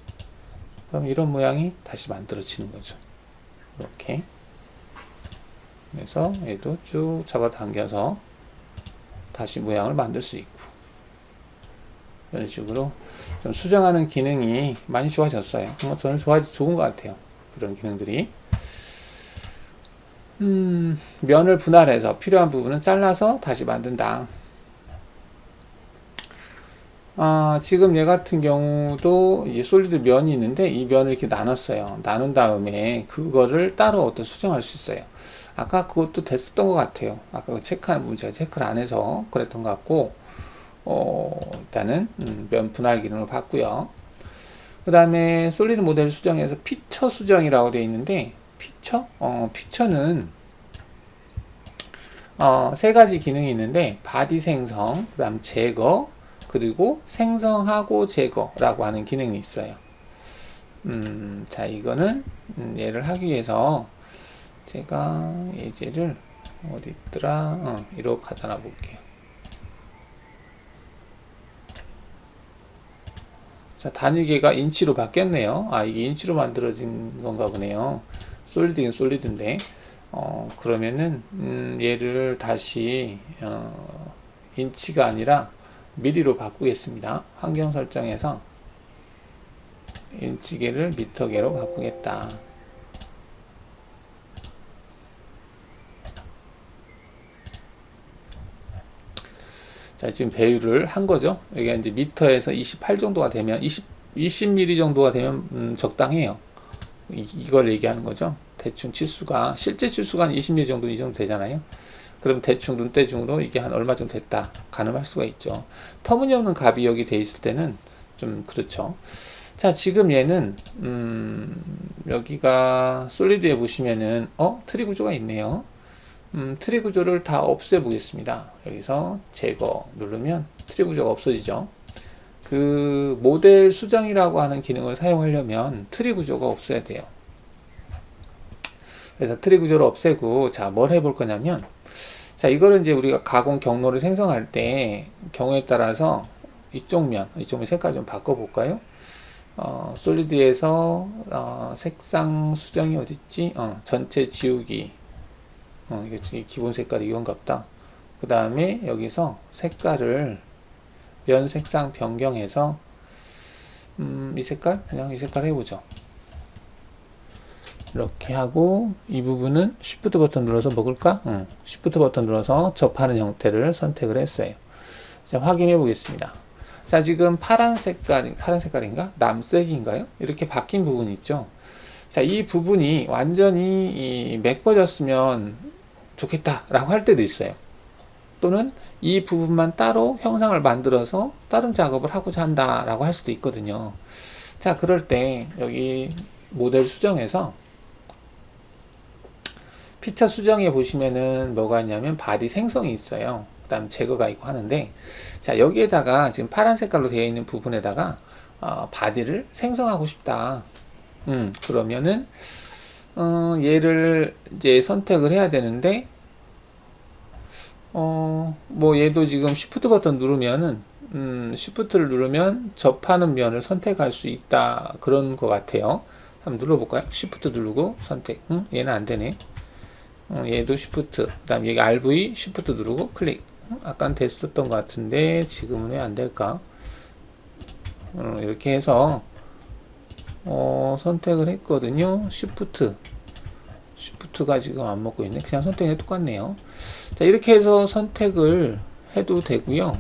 그럼 이런 모양이 다시 만들어지는 거죠. 이렇게. 그래서 얘도 쭉 잡아 당겨서 다시 모양을 만들 수 있고. 이런 식으로 좀 수정하는 기능이 많이 좋아졌어요. 저는 좋은 것 같아요. 그런 기능들이. 면을 분할해서 필요한 부분은 잘라서 다시 만든다. 지금 얘 같은 경우도 이제 솔리드 면이 있는데 이 면을 이렇게 나눴어요. 나눈 다음에 그거를 따로 어떤 수정할 수 있어요. 아까 그것도 됐었던 것 같아요. 아까 체크하는 부분 제가 체크를 안 해서 그랬던 것 같고, 일단은 면 분할 기능을 봤고요. 그 다음에 솔리드 모델 수정에서 피처 수정이라고 되어 있는데 피처는 세 가지 기능이 있는데 바디 생성, 그 다음 제거, 그리고 생성하고 제거라고 하는 기능이 있어요. 자, 이거는 얘를 하기 위해서 제가 예제를 어디 있더라? 이렇게 갖다 놔 볼게요. 자, 단위계가 인치로 바뀌었네요. 이게 인치로 만들어진 건가 보네요. 솔리드긴 솔리드인데, 그러면은, 얘를 다시, 인치가 아니라 미리로 바꾸겠습니다. 환경 설정에서 인치계를 미터계로 바꾸겠다. 자, 지금 배율을 한 거죠. 이게 이제 미터에서 28 정도가 되면 20mm 정도가 되면 적당해요. 이걸 얘기하는 거죠. 대충 치수가 실제 치수가 한 20mm 정도 이 정도 되잖아요. 그럼 대충 눈대중으로 이게 한 얼마 정도 됐다 가늠할 수가 있죠. 터무니없는 값이 여기 돼 있을 때는 좀 그렇죠. 자, 지금 얘는 여기가 솔리드에 보시면은 트리 구조가 있네요. 트리 구조를 다 없애 보겠습니다. 여기서 제거 누르면 트리 구조가 없어지죠. 그 모델 수정이라고 하는 기능을 사용하려면 트리 구조가 없어야 돼요. 그래서 트리 구조를 없애고, 자, 뭘 해볼 거냐면, 자, 이거를 이제 우리가 가공 경로를 생성할 때 경우에 따라서 이쪽 면 색깔 좀 바꿔볼까요? 솔리드에서 색상 수정이 어딨지? 전체 지우기. 이게 기본 색깔이 이건갑다. 그 다음에 여기서 색깔을 면 색상 변경해서 이 색깔? 그냥 이 색깔 해보죠. 이렇게 하고 이 부분은 Shift 버튼 눌러서 먹을까? Shift 버튼 눌러서 접하는 형태를 선택을 했어요. 자, 확인해 보겠습니다. 자, 지금 파란 색깔인가? 남색인가요? 이렇게 바뀐 부분이 있죠. 자, 이 부분이 완전히 메꿔졌으면 좋겠다라고 할 때도 있어요. 또는 이 부분만 따로 형상을 만들어서 다른 작업을 하고자 한다라고 할 수도 있거든요. 자, 그럴 때 여기 모델 수정에서 피처 수정에 보시면은 뭐가 있냐면 바디 생성이 있어요. 그 다음 제거가 있고 하는데, 자, 여기에다가 지금 파란 색깔로 되어 있는 부분에다가 바디를 생성하고 싶다. 그러면은 얘를 이제 선택을 해야 되는데, 뭐 얘도 지금 Shift 버튼 누르면은 Shift를 누르면 접하는 면을 선택할 수 있다, 그런 것 같아요. 한번 눌러볼까요? Shift 누르고 선택. 얘는 안 되네. 얘도 Shift, 그 다음 여기 RV Shift 누르고 클릭. 아까는 됐었던 것 같은데 지금은 왜 안 될까? 이렇게 해서 선택을 했거든요. Shift가 지금 안 먹고 있네. 그냥 선택해 똑같네요. 자, 이렇게 해서 선택을 해도 되고요.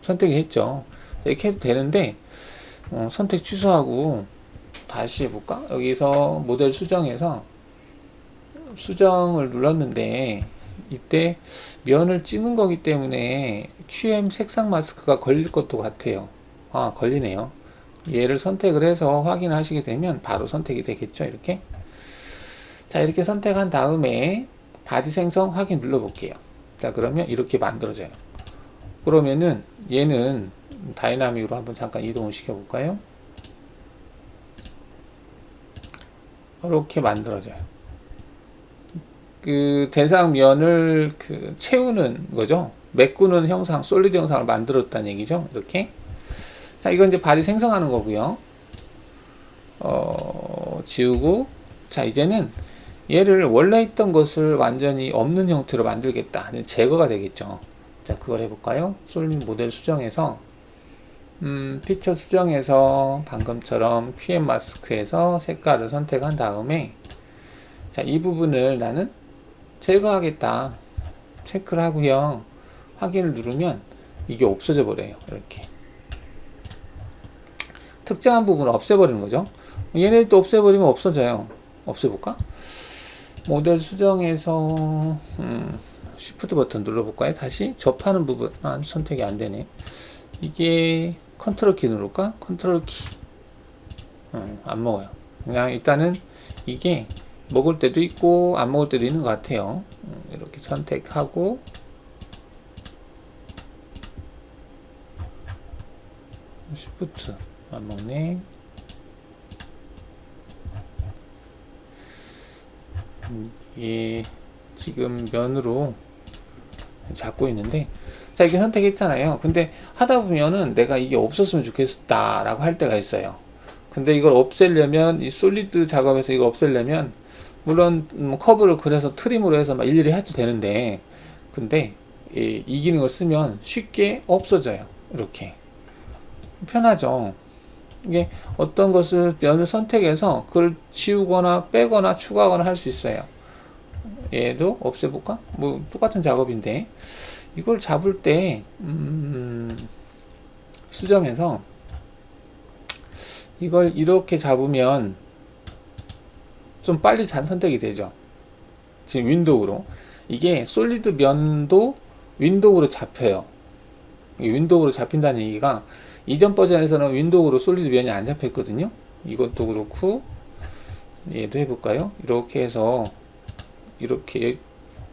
선택했죠. 자, 이렇게 해도 되는데 선택 취소하고 다시 해볼까? 여기서 모델 수정해서 수정을 눌렀는데 이때 면을 찍은 거기 때문에 QM 색상 마스크가 걸릴 것도 같아요. 걸리네요. 얘를 선택을 해서 확인하시게 되면 바로 선택이 되겠죠. 이렇게. 자, 이렇게 선택한 다음에 바디 생성 확인 눌러볼게요. 자, 그러면 이렇게 만들어져요. 그러면은 얘는 다이나믹으로 한번 잠깐 이동을 시켜볼까요? 이렇게 만들어져요. 그 대상면을 채우는 거죠. 메꾸는 형상, 솔리드 형상을 만들었다는 얘기죠. 이렇게. 자, 이건 이제 바디 생성하는 거고요. 지우고, 자, 이제는 얘를 원래 있던 것을 완전히 없는 형태로 만들겠다. 제거가 되겠죠. 자, 그걸 해볼까요? 솔리드 모델 수정해서, 피처 수정해서 방금처럼 QM 마스크에서 색깔을 선택한 다음에, 자, 이 부분을 나는 제거하겠다. 체크를 하고요. 확인을 누르면 이게 없어져 버려요. 이렇게. 특정한 부분을 없애버리는 거죠. 얘네 또 없애버리면 없어져요. 없애볼까? 모델 수정해서 Shift 버튼 눌러볼까요? 다시 접하는 부분 선택이 안 되네. 이게 컨트롤 키 누를까? 컨트롤 키. 안 먹어요. 그냥 일단은 이게 먹을 때도 있고 안 먹을 때도 있는 것 같아요. 이렇게 선택하고 Shift 안 먹네. 예, 지금 면으로 잡고 있는데, 자, 이게 선택했잖아요. 근데 하다 보면은 내가 이게 없었으면 좋겠다 라고 할 때가 있어요. 근데 이걸 없애려면, 이 솔리드 작업에서 이걸 없애려면 물론 커브를 그려서 트림으로 해서 막 일일이 해도 되는데, 근데 이 기능을 쓰면 쉽게 없어져요. 이렇게 편하죠. 이게 어떤 것을 면을 선택해서 그걸 지우거나 빼거나 추가하거나 할 수 있어요. 얘도 없애볼까? 뭐 똑같은 작업인데 이걸 잡을 때 수정해서 이걸 이렇게 잡으면 좀 빨리 잔 선택이 되죠. 지금 윈도우로 이게 솔리드 면도 윈도우로 잡혀요. 윈도우로 잡힌다는 얘기가 이전 버전에서는 윈도우로 솔리드 면이 안 잡혔거든요. 이것도 그렇고 얘도 해볼까요? 이렇게 해서 이렇게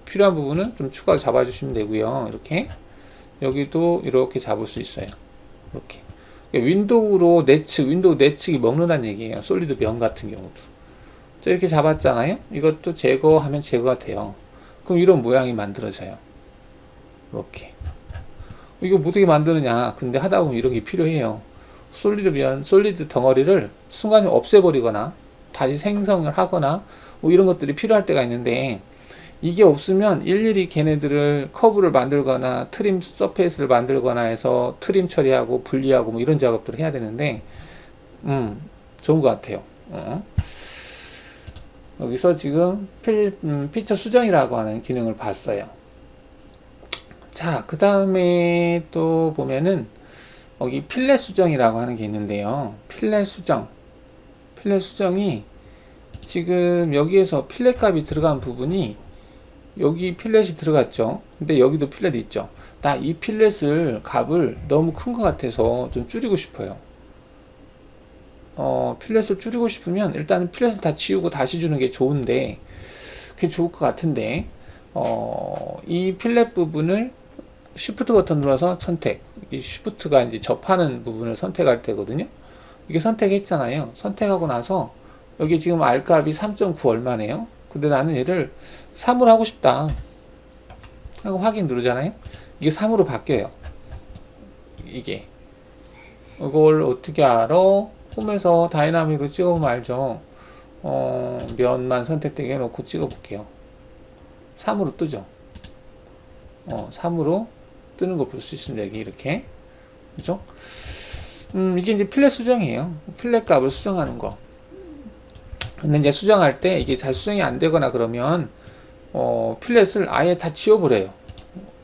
필요한 부분은 좀 추가로 잡아주시면 되고요. 이렇게 여기도 이렇게 잡을 수 있어요. 이렇게 윈도우 내측이 먹는다는 얘기예요. 솔리드 면 같은 경우도. 이렇게 잡았잖아요. 이것도 제거하면 제거가 돼요. 그럼 이런 모양이 만들어져요. 이렇게. 이거 어떻게 만드느냐. 근데 하다 보면 이런 게 필요해요. 솔리드 덩어리를 순간에 없애버리거나 다시 생성을 하거나 뭐 이런 것들이 필요할 때가 있는데, 이게 없으면 일일이 걔네들을 커브를 만들거나 트림 서페이스를 만들거나 해서 트림 처리하고 분리하고 뭐 이런 작업들을 해야 되는데 좋은 것 같아요. 여기서 지금 피처 수정이라고 하는 기능을 봤어요. 자, 그 다음에 또 보면은 여기 필렛 수정이라고 하는 게 있는데요. 필렛 수정이 지금 여기에서 필렛 값이 들어간 부분이 여기 필렛이 들어갔죠. 근데 여기도 필렛이 있죠. 나 이 필렛을 값을 너무 큰 것 같아서 좀 줄이고 싶어요. 필렛을 줄이고 싶으면 일단은 필렛을 다 지우고 다시 주는 게 좋은데, 그게 좋을 것 같은데, 이 필렛 부분을 쉬프트 버튼 눌러서 선택. 이 쉬프트가 이제 접하는 부분을 선택할 때거든요. 이게 선택했잖아요. 선택하고 나서 여기 지금 R 값이 3.9 얼마네요. 근데 나는 얘를 3으로 하고 싶다 하고 확인 누르잖아요. 이게 3으로 바뀌어요. 이게 이걸 어떻게 알아? 홈에서 다이나믹으로 찍어보면 알죠. 면만 선택되게 해놓고 찍어볼게요. 3으로 뜨죠. 3으로 뜨는 걸 볼 수 있습니다. 여기 이렇게. 그죠? 이게 이제 필렛 수정이에요. 필렛 값을 수정하는 거. 근데 이제 수정할 때 이게 잘 수정이 안 되거나 그러면, 필렛을 아예 다 지워버려요.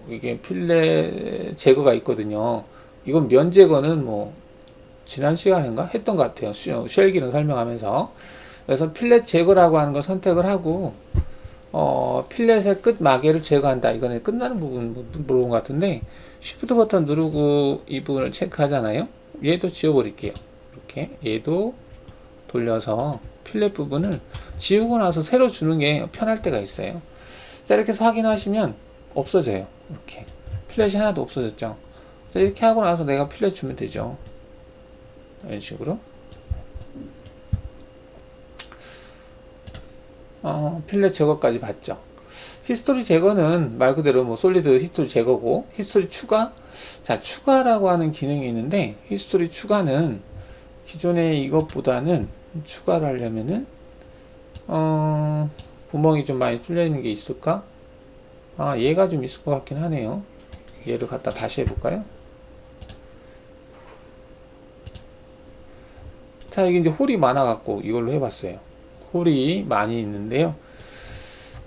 이게 필렛 제거가 있거든요. 이건 면 제거는 뭐, 지난 시간인가? 했던 것 같아요. 쉘 기능 설명하면서. 그래서 필렛 제거라고 하는 걸 선택을 하고, 필렛의 끝 마개를 제거한다. 이거는 끝나는 부분 물어본 것 같은데, 쉬프트 버튼 누르고 이 부분을 체크하잖아요. 얘도 지워버릴게요. 이렇게. 얘도 돌려서 필렛 부분을 지우고 나서 새로 주는 게 편할 때가 있어요. 자, 이렇게 해서 확인하시면 없어져요. 이렇게. 필렛이 하나도 없어졌죠. 자, 이렇게 하고 나서 내가 필렛 주면 되죠. 이런 식으로. 필렛 제거까지 봤죠. 히스토리 제거는 말 그대로 뭐 솔리드 히스토리 제거고, 히스토리 추가. 자, 추가라고 하는 기능이 있는데, 히스토리 추가는 기존의 이것보다는 추가를 하려면은, 구멍이 좀 많이 뚫려 있는 게 있을까? 얘가 좀 있을 것 같긴 하네요. 얘를 갖다 다시 해볼까요? 자, 이게 이제 홀이 많아갖고 이걸로 해봤어요. 홀이 많이 있는데요.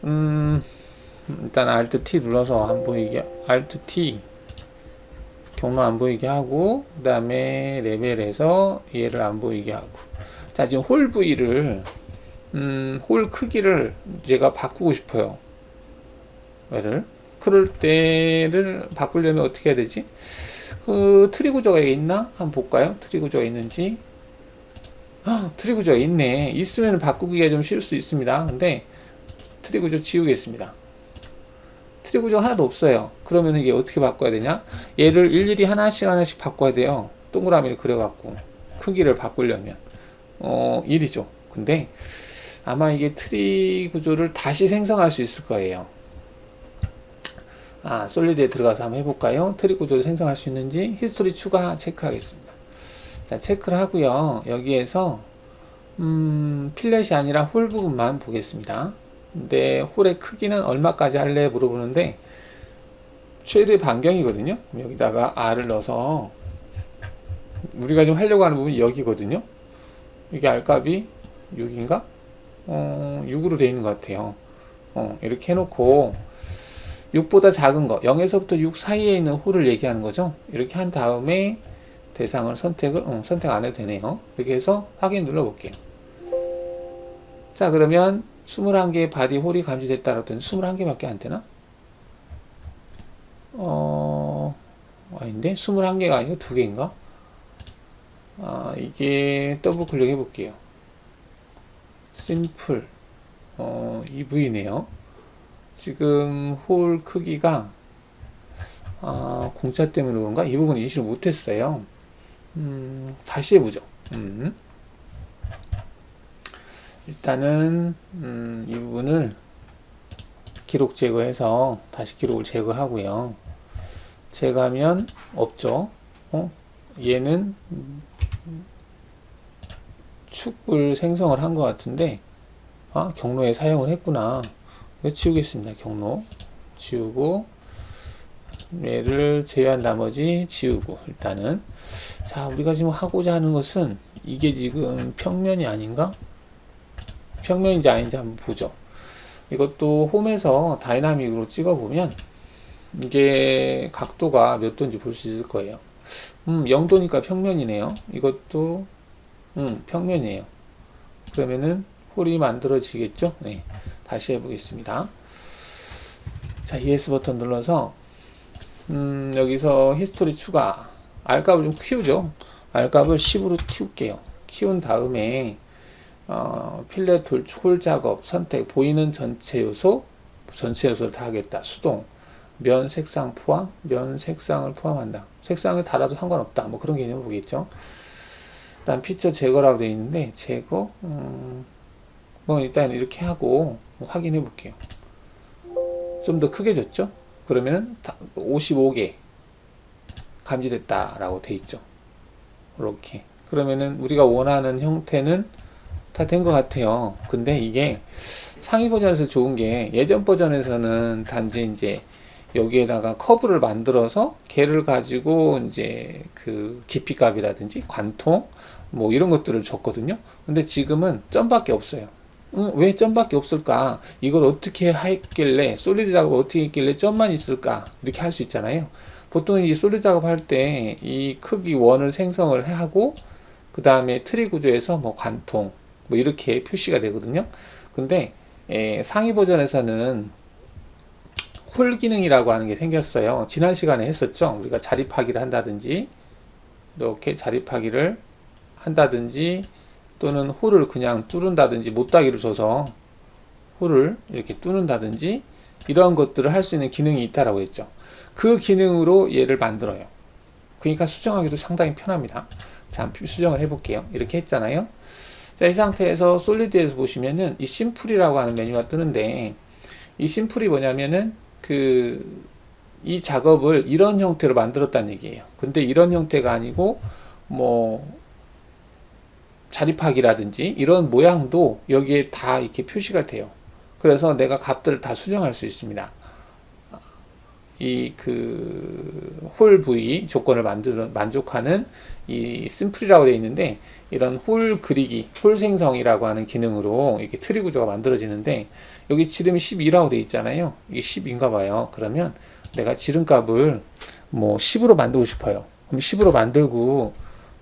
일단 Alt T 눌러서 안 보이게, Alt T 경로 안 보이게 하고, 그 다음에 레벨에서 얘를 안 보이게 하고. 자, 지금 홀 부위를, 홀 크기를 제가 바꾸고 싶어요. 얘를. 그럴 때를 바꾸려면 어떻게 해야 되지? 그 트리 구조가 있나? 한번 볼까요? 트리 구조가 있는지. 트리 구조가 있네. 있으면 바꾸기가 좀 쉬울 수 있습니다. 근데 트리 구조 지우겠습니다. 트리 구조가 하나도 없어요. 그러면 이게 어떻게 바꿔야 되냐? 얘를 일일이 하나씩 바꿔야 돼요. 동그라미를 그려갖고 크기를 바꾸려면 일이죠. 근데 아마 이게 트리 구조를 다시 생성할 수 있을 거예요. 솔리드에 들어가서 한번 해볼까요? 트리 구조를 생성할 수 있는지 히스토리 추가 체크하겠습니다. 자, 체크를 하고요. 여기에서 필렛이 아니라 홀 부분만 보겠습니다. 근데 홀의 크기는 얼마까지 할래 물어보는데 최대 반경이거든요. 여기다가 R을 넣어서 우리가 지금 하려고 하는 부분이 여기거든요. 이게 R 값이 6인가? 6으로 되어 있는 것 같아요. 이렇게 해놓고 6보다 작은 거 0에서부터 6 사이에 있는 홀을 얘기하는 거죠. 이렇게 한 다음에 대상을 선택 안 해도 되네요. 이렇게 해서 확인 눌러 볼게요. 자, 그러면 21개의 바디 홀이 감지됐다라고 했더니 21개밖에 안 되나? 아닌데? 21개가 아니고 2개인가? 이게 더블 클릭 해볼게요. 심플. EV네요. 지금 홀 크기가, 공짜 때문에 그런가? 이 부분 인식을 못했어요. 다시 해보죠. 일단은 이 부분을 기록 제거해서 다시 기록을 제거하고요. 제거하면 없죠. 얘는 축을 생성을 한 것 같은데 경로에 사용을 했구나. 이거 지우겠습니다. 경로 지우고, 얘를 제외한 나머지 지우고. 일단은 자, 우리가 지금 하고자 하는 것은 이게 지금 평면이 아닌가? 평면인지 아닌지 한번 보죠. 이것도 홈에서 다이나믹으로 찍어보면 이게 각도가 몇 도인지 볼 수 있을 거예요. 0도니까 평면이네요. 이것도 평면이에요. 그러면은 홀이 만들어지겠죠? 네. 다시 해보겠습니다. 자, ES 버튼 눌러서 여기서 히스토리 추가, R값을 좀 키우죠. R값을 10으로 키울게요. 키운 다음에 필렛 홀 작업 선택, 보이는 전체 요소를 다 하겠다. 수동, 면 색상 포함, 면 색상을 포함한다. 색상을 달아도 상관없다. 뭐 그런 개념을 보겠죠. 일단 피처 제거라고 되어 있는데, 제거, 뭐 일단 이렇게 하고 확인해 볼게요. 좀 더 크게 줬죠? 그러면 55개 감지됐다 라고 돼 있죠. 이렇게. 그러면은 우리가 원하는 형태는 다 된 것 같아요. 근데 이게 상위 버전에서 좋은 게, 예전 버전에서는 단지 이제 여기에다가 커브를 만들어서 걔를 가지고 이제 그 깊이 값이라든지 관통 뭐 이런 것들을 줬거든요. 근데 지금은 점밖에 없어요. 왜 점밖에 없을까? 이걸 어떻게 했길래, 솔리드 작업을 어떻게 했길래 점만 있을까? 이렇게 할 수 있잖아요. 보통 이 솔리드 작업할 때 이 크기 원을 생성을 하고, 그 다음에 트리 구조에서 뭐 관통 뭐 이렇게 표시가 되거든요. 근데 상위 버전에서는 홀 기능이라고 하는 게 생겼어요. 지난 시간에 했었죠. 우리가 자립하기를 한다든지, 이렇게 자립하기를 한다든지, 또는 홀을 그냥 뚫는다든지, 못따기를 줘서 홀을 이렇게 뚫는다든지, 이러한 것들을 할 수 있는 기능이 있다라고 했죠. 그 기능으로 얘를 만들어요. 그러니까 수정하기도 상당히 편합니다. 자, 수정을 해볼게요. 이렇게 했잖아요. 자, 이 상태에서 솔리드에서 보시면은 이 심플이라고 하는 메뉴가 뜨는데, 이 심플이 뭐냐면은 이 작업을 이런 형태로 만들었다는 얘기예요. 근데 이런 형태가 아니고 뭐 자립하기라든지 이런 모양도 여기에 다 이렇게 표시가 돼요. 그래서 내가 값들을 다 수정할 수 있습니다. 이 홀 부위 조건을 만족하는 이 심플이라고 되어 있는데, 이런 홀 그리기, 홀 생성이라고 하는 기능으로 이렇게 트리 구조가 만들어지는데, 여기 지름이 12라고 되어 있잖아요. 이게 10인가 봐요. 그러면 내가 지름값을 뭐 10으로 만들고 싶어요. 그럼 10으로 만들고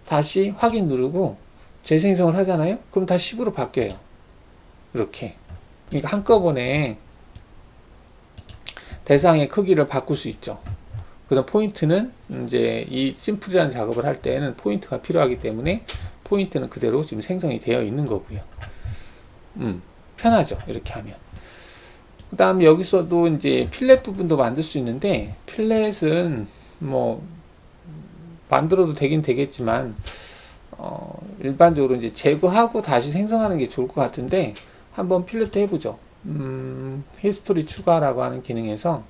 다시 확인 누르고 재생성을 하잖아요. 그럼 다 10으로 바뀌어요. 이렇게. 그러니까 한꺼번에 대상의 크기를 바꿀 수 있죠. 그 다음 포인트는 이제 이 심플이라는 작업을 할 때는 포인트가 필요하기 때문에 포인트는 그대로 지금 생성이 되어 있는 거고요. 편하죠. 이렇게 하면. 그 다음 여기서도 이제 필렛 부분도 만들 수 있는데, 필렛은 뭐 만들어도 되긴 되겠지만 일반적으로 이제 제거하고 다시 생성하는 게 좋을 것 같은데, 한번 필렛 해보죠. 히스토리 추가라고 하는 기능에서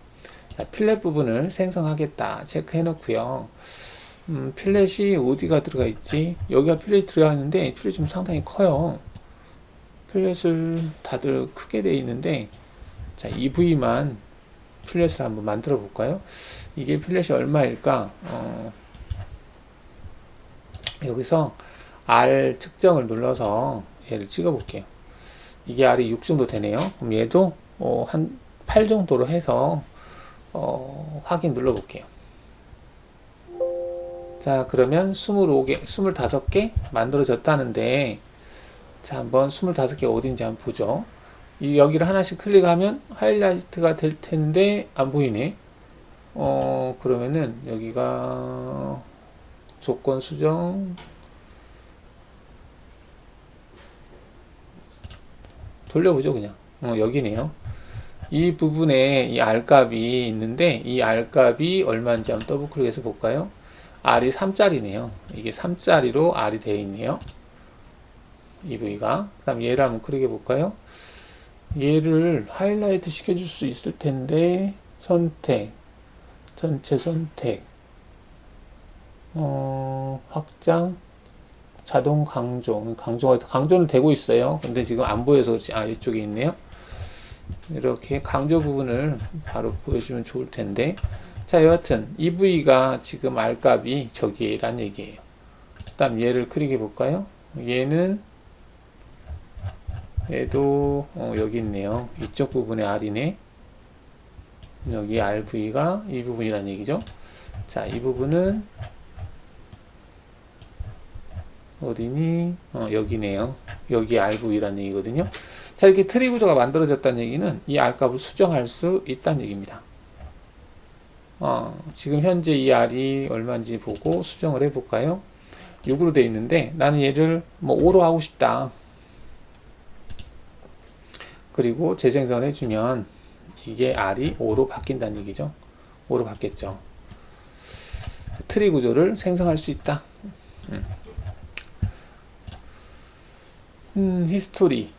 필렛 부분을 생성하겠다 체크해 놓고요. 필렛이 어디가 들어가 있지? 여기가 필렛이 들어가 있는데, 필렛이 좀 상당히 커요. 필렛을 다들 크게 되어 있는데, 자, 이 부위만 필렛을 한번 만들어 볼까요? 이게 필렛이 얼마일까? 여기서 R 측정을 눌러서 얘를 찍어 볼게요. 이게 R이 6 정도 되네요. 그럼 얘도 한 8 정도로 해서 확인 눌러 볼게요. 자, 그러면 25개 만들어졌다는데, 자, 한번 25개 어딘지 한번 보죠. 여기를 하나씩 클릭하면 하이라이트가 될 텐데 안 보이네. 그러면은 여기가 조건 수정, 돌려보죠. 그냥 여기네요. 이 부분에 이 R값이 있는데, 이 R값이 얼마인지 한번 더블 클릭해서 볼까요? R이 3짜리네요. 이게 3짜리로 R이 되어 있네요. 이 부위가. 그 다음 얘를 한번 클릭해 볼까요? 얘를 하이라이트 시켜줄 수 있을 텐데, 선택, 전체 선택, 확장, 자동 강조는 되고 있어요. 근데 지금 안 보여서 그렇지. 이쪽에 있네요. 이렇게 강조 부분을 바로 보여주면 좋을 텐데, 자, 여하튼 이 부위가 지금 R값이 저기란 얘기예요. 그 다음 얘를 클릭해 볼까요? 얘도 여기 있네요. 이쪽 부분에 R이네. 여기 RV가 이 부분이란 얘기죠. 자, 이 부분은 어디니? 여기네요. 여기 RV란 얘기거든요. 자, 이렇게 트리 구조가 만들어졌다는 얘기는 이 R값을 수정할 수 있다는 얘기입니다. 지금 현재 이 R이 얼마인지 보고 수정을 해볼까요? 6으로 되어 있는데 나는 얘를 뭐 5로 하고 싶다. 그리고 재생성을 해주면 이게 R이 5로 바뀐다는 얘기죠. 5로 바뀌었죠. 트리 구조를 생성할 수 있다. 히스토리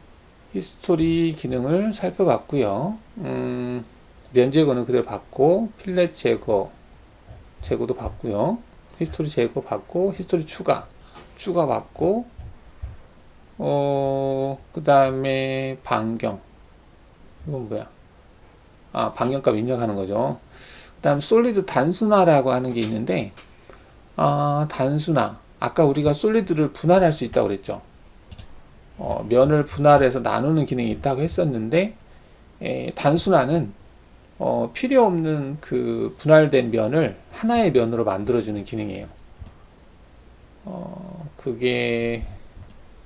기능을 살펴봤고요. 면 제거는 그대로 받고, 필렛 제거도 받고요. 히스토리 제거 받고, 히스토리 추가 받고, 그 다음에 반경. 이건 뭐야? 반경값 입력하는 거죠. 그 다음 솔리드 단순화라고 하는 게 있는데, 단순화. 아까 우리가 솔리드를 분할할 수 있다고 그랬죠. 면을 분할해서 나누는 기능이 있다고 했었는데, 단순화는 필요 없는 그 분할된 면을 하나의 면으로 만들어주는 기능이에요. 그게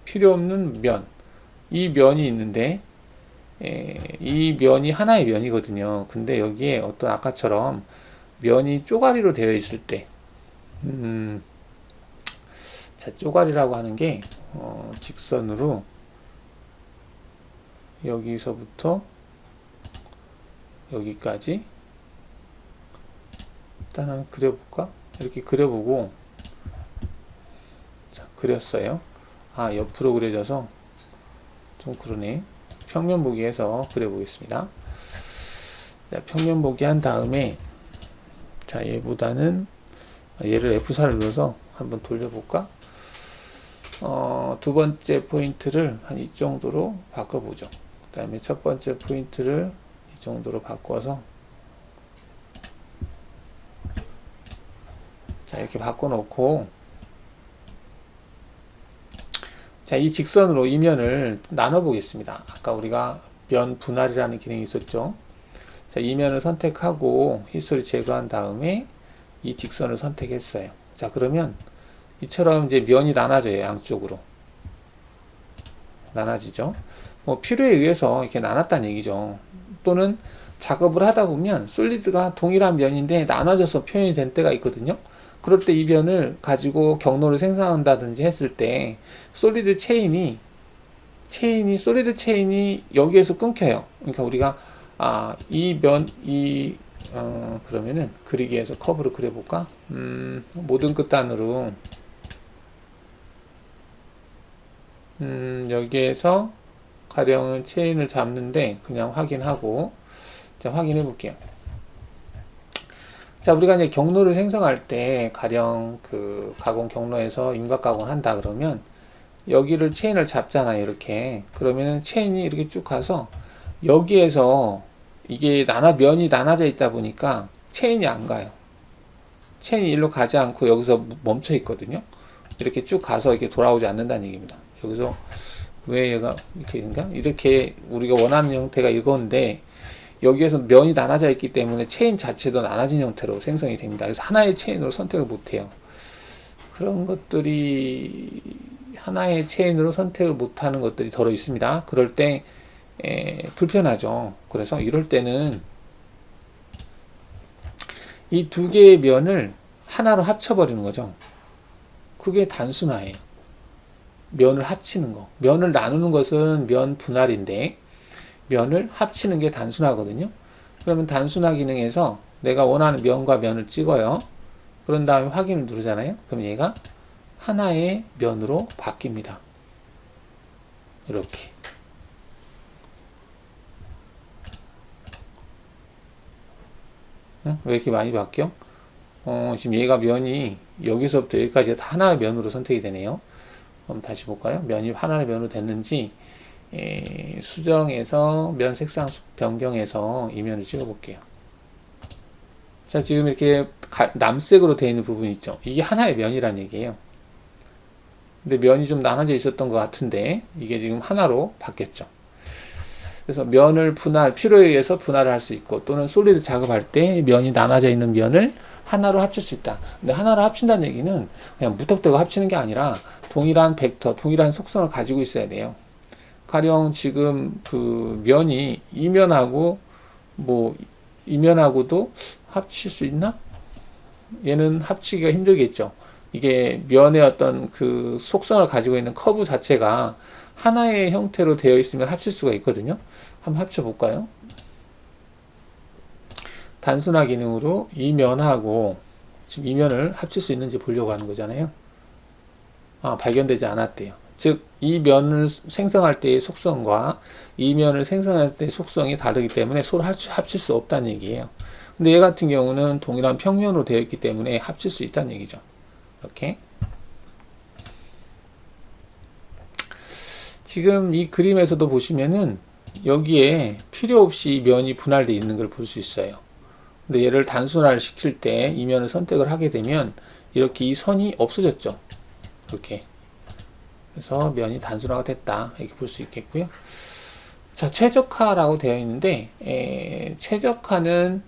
필요 없는 면. 이 면이 있는데, 이 면이 하나의 면이거든요. 근데 여기에 어떤 아까처럼 면이 쪼가리로 되어 있을 때, 자, 쪼가리라고 하는 게, 직선으로 여기서부터 여기까지 일단 한번 그려볼까? 이렇게 그려보고, 자, 그렸어요. 옆으로 그려져서 좀 그러네. 평면 보기 해서 그려보겠습니다. 자, 평면 보기 한 다음에, 자, 얘보다는 얘를 F4를 눌러서 한번 돌려볼까? 두 번째 포인트를 한 이 정도로 바꿔보죠. 그 다음에 첫 번째 포인트를 이 정도로 바꿔서, 자, 이렇게 바꿔놓고, 자, 이 직선으로 이 면을 나눠보겠습니다. 아까 우리가 면 분할이라는 기능이 있었죠. 자, 이 면을 선택하고 히스토리 제거한 다음에 이 직선을 선택했어요. 자, 그러면 이처럼 이제 면이 나눠져요. 양쪽으로 나눠지죠. 뭐 필요에 의해서 이렇게 나눴다는 얘기죠. 또는 작업을 하다 보면 솔리드가 동일한 면인데 나눠져서 표현이 된 때가 있거든요. 그럴 때 이 면을 가지고 경로를 생성한다든지 했을 때 솔리드 체인이 여기에서 끊겨요. 그러니까 우리가 그러면은 그리기에서 커브를 그려볼까? 모든 끝단으로 여기에서 가령 체인을 잡는데 그냥 확인하고, 자, 확인해 볼게요. 자, 우리가 이제 경로를 생성할 때 가령 그 가공 경로에서 윤곽 가공을 한다 그러면 여기를 체인을 잡잖아요. 이렇게. 그러면은 체인이 이렇게 쭉 가서 여기에서 이게 면이 나눠져 있다 보니까 체인이 안 가요. 체인이 일로 가지 않고 여기서 멈춰 있거든요. 이렇게 쭉 가서 이렇게 돌아오지 않는다는 얘기입니다. 여기서 왜 얘가 이렇게 된가? 이렇게 우리가 원하는 형태가 이건데 여기에서 면이 나눠져 있기 때문에 체인 자체도 나눠진 형태로 생성이 됩니다. 그래서 하나의 체인으로 선택을 못해요. 그런 것들이 하나의 체인으로 선택을 못하는 것들이 덜어 있습니다. 그럴 때 불편하죠. 그래서 이럴 때는 이 두 개의 면을 하나로 합쳐버리는 거죠. 그게 단순화예요. 면을 합치는 거. 면을 나누는 것은 면 분할인데 면을 합치는 게 단순하거든요. 그러면 단순화 기능에서 내가 원하는 면과 면을 찍어요. 그런 다음에 확인을 누르잖아요. 그럼 얘가 하나의 면으로 바뀝니다. 이렇게. 왜 이렇게 많이 바뀌어? 지금 얘가 면이 여기서부터 여기까지 다 하나의 면으로 선택이 되네요. 그럼 다시 볼까요? 면이 하나의 면으로 됐는지 수정해서 면 색상 변경해서 이면을 찍어 볼게요. 자, 지금 이렇게 남색으로 되어 있는 부분이 있죠. 이게 하나의 면이란 얘기예요. 근데 면이 좀 나눠져 있었던 것 같은데 이게 지금 하나로 바뀌었죠. 그래서 면을 필요에 의해서 분할을 할 수 있고, 또는 솔리드 작업할 때 면이 나눠져 있는 면을 하나로 합칠 수 있다. 근데 하나로 합친다는 얘기는 그냥 무턱대고 합치는 게 아니라 동일한 벡터, 동일한 속성을 가지고 있어야 돼요. 가령 지금 그 면이 이면하고도 합칠 수 있나? 얘는 합치기가 힘들겠죠. 이게 면의 어떤 그 속성을 가지고 있는 커브 자체가 하나의 형태로 되어 있으면 합칠 수가 있거든요. 한번 합쳐볼까요? 단순화 기능으로 이 면하고 지금 이 면을 합칠 수 있는지 보려고 하는 거잖아요. 발견되지 않았대요. 즉, 이 면을 생성할 때의 속성과 이 면을 생성할 때의 속성이 다르기 때문에 서로 합칠 수 없다는 얘기예요. 근데 얘 같은 경우는 동일한 평면으로 되어 있기 때문에 합칠 수 있다는 얘기죠. 이렇게. 지금 이 그림에서도 보시면은 여기에 필요 없이 면이 분할되어 있는 걸 볼 수 있어요. 근데 얘를 단순화를 시킬 때 이 면을 선택을 하게 되면 이렇게 이 선이 없어졌죠. 이렇게. 그래서 면이 단순화가 됐다. 이렇게 볼 수 있겠고요. 자, 최적화라고 되어 있는데, 최적화는,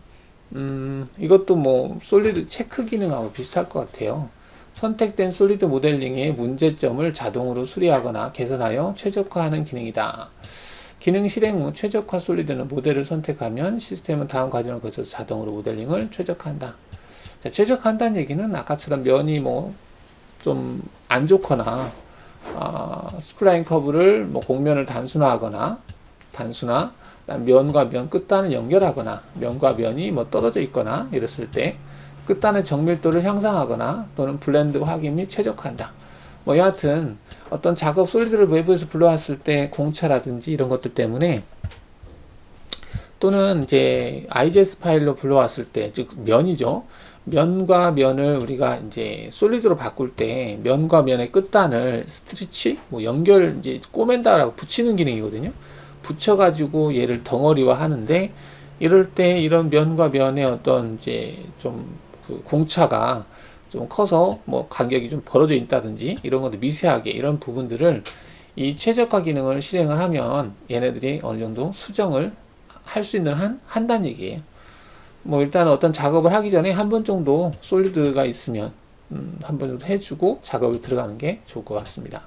이것도 뭐, 솔리드 체크 기능하고 비슷할 것 같아요. 선택된 솔리드 모델링의 문제점을 자동으로 수리하거나 개선하여 최적화하는 기능이다. 기능 실행 후 최적화 솔리드는 모델을 선택하면 시스템은 다음 과정을 거쳐서 자동으로 모델링을 최적화한다. 자, 최적화한다는 얘기는 아까처럼 면이 뭐 좀 안 좋거나 스플라인 커브를 뭐 곡면을 단순화, 면과 면 끝단을 연결하거나 면과 면이 뭐 떨어져 있거나 이랬을 때 끝단의 정밀도를 향상하거나 또는 블렌드 확인 및 최적화한다. 뭐 여하튼 어떤 작업 솔리드를 외부에서 불러왔을 때 공차라든지 이런 것들 때문에, 또는 이제 IGS 파일로 불러왔을 때, 즉 면이죠. 면과 면을 우리가 이제 솔리드로 바꿀 때 면과 면의 끝단을 스트리치, 뭐 연결, 이제 꼬맨다라고 붙이는 기능이거든요. 붙여가지고 얘를 덩어리화 하는데, 이럴 때 이런 면과 면의 어떤 이제 좀 그 공차가 좀 커서 뭐 간격이 좀 벌어져 있다든지 이런 것들 미세하게 이런 부분들을 이 최적화 기능을 실행을 하면 얘네들이 어느 정도 수정을 할 수 있는 한다는 얘기예요. 뭐 일단 어떤 작업을 하기 전에 한 번 정도 솔리드가 있으면 한 번 정도 해주고 작업을 들어가는 게 좋을 것 같습니다.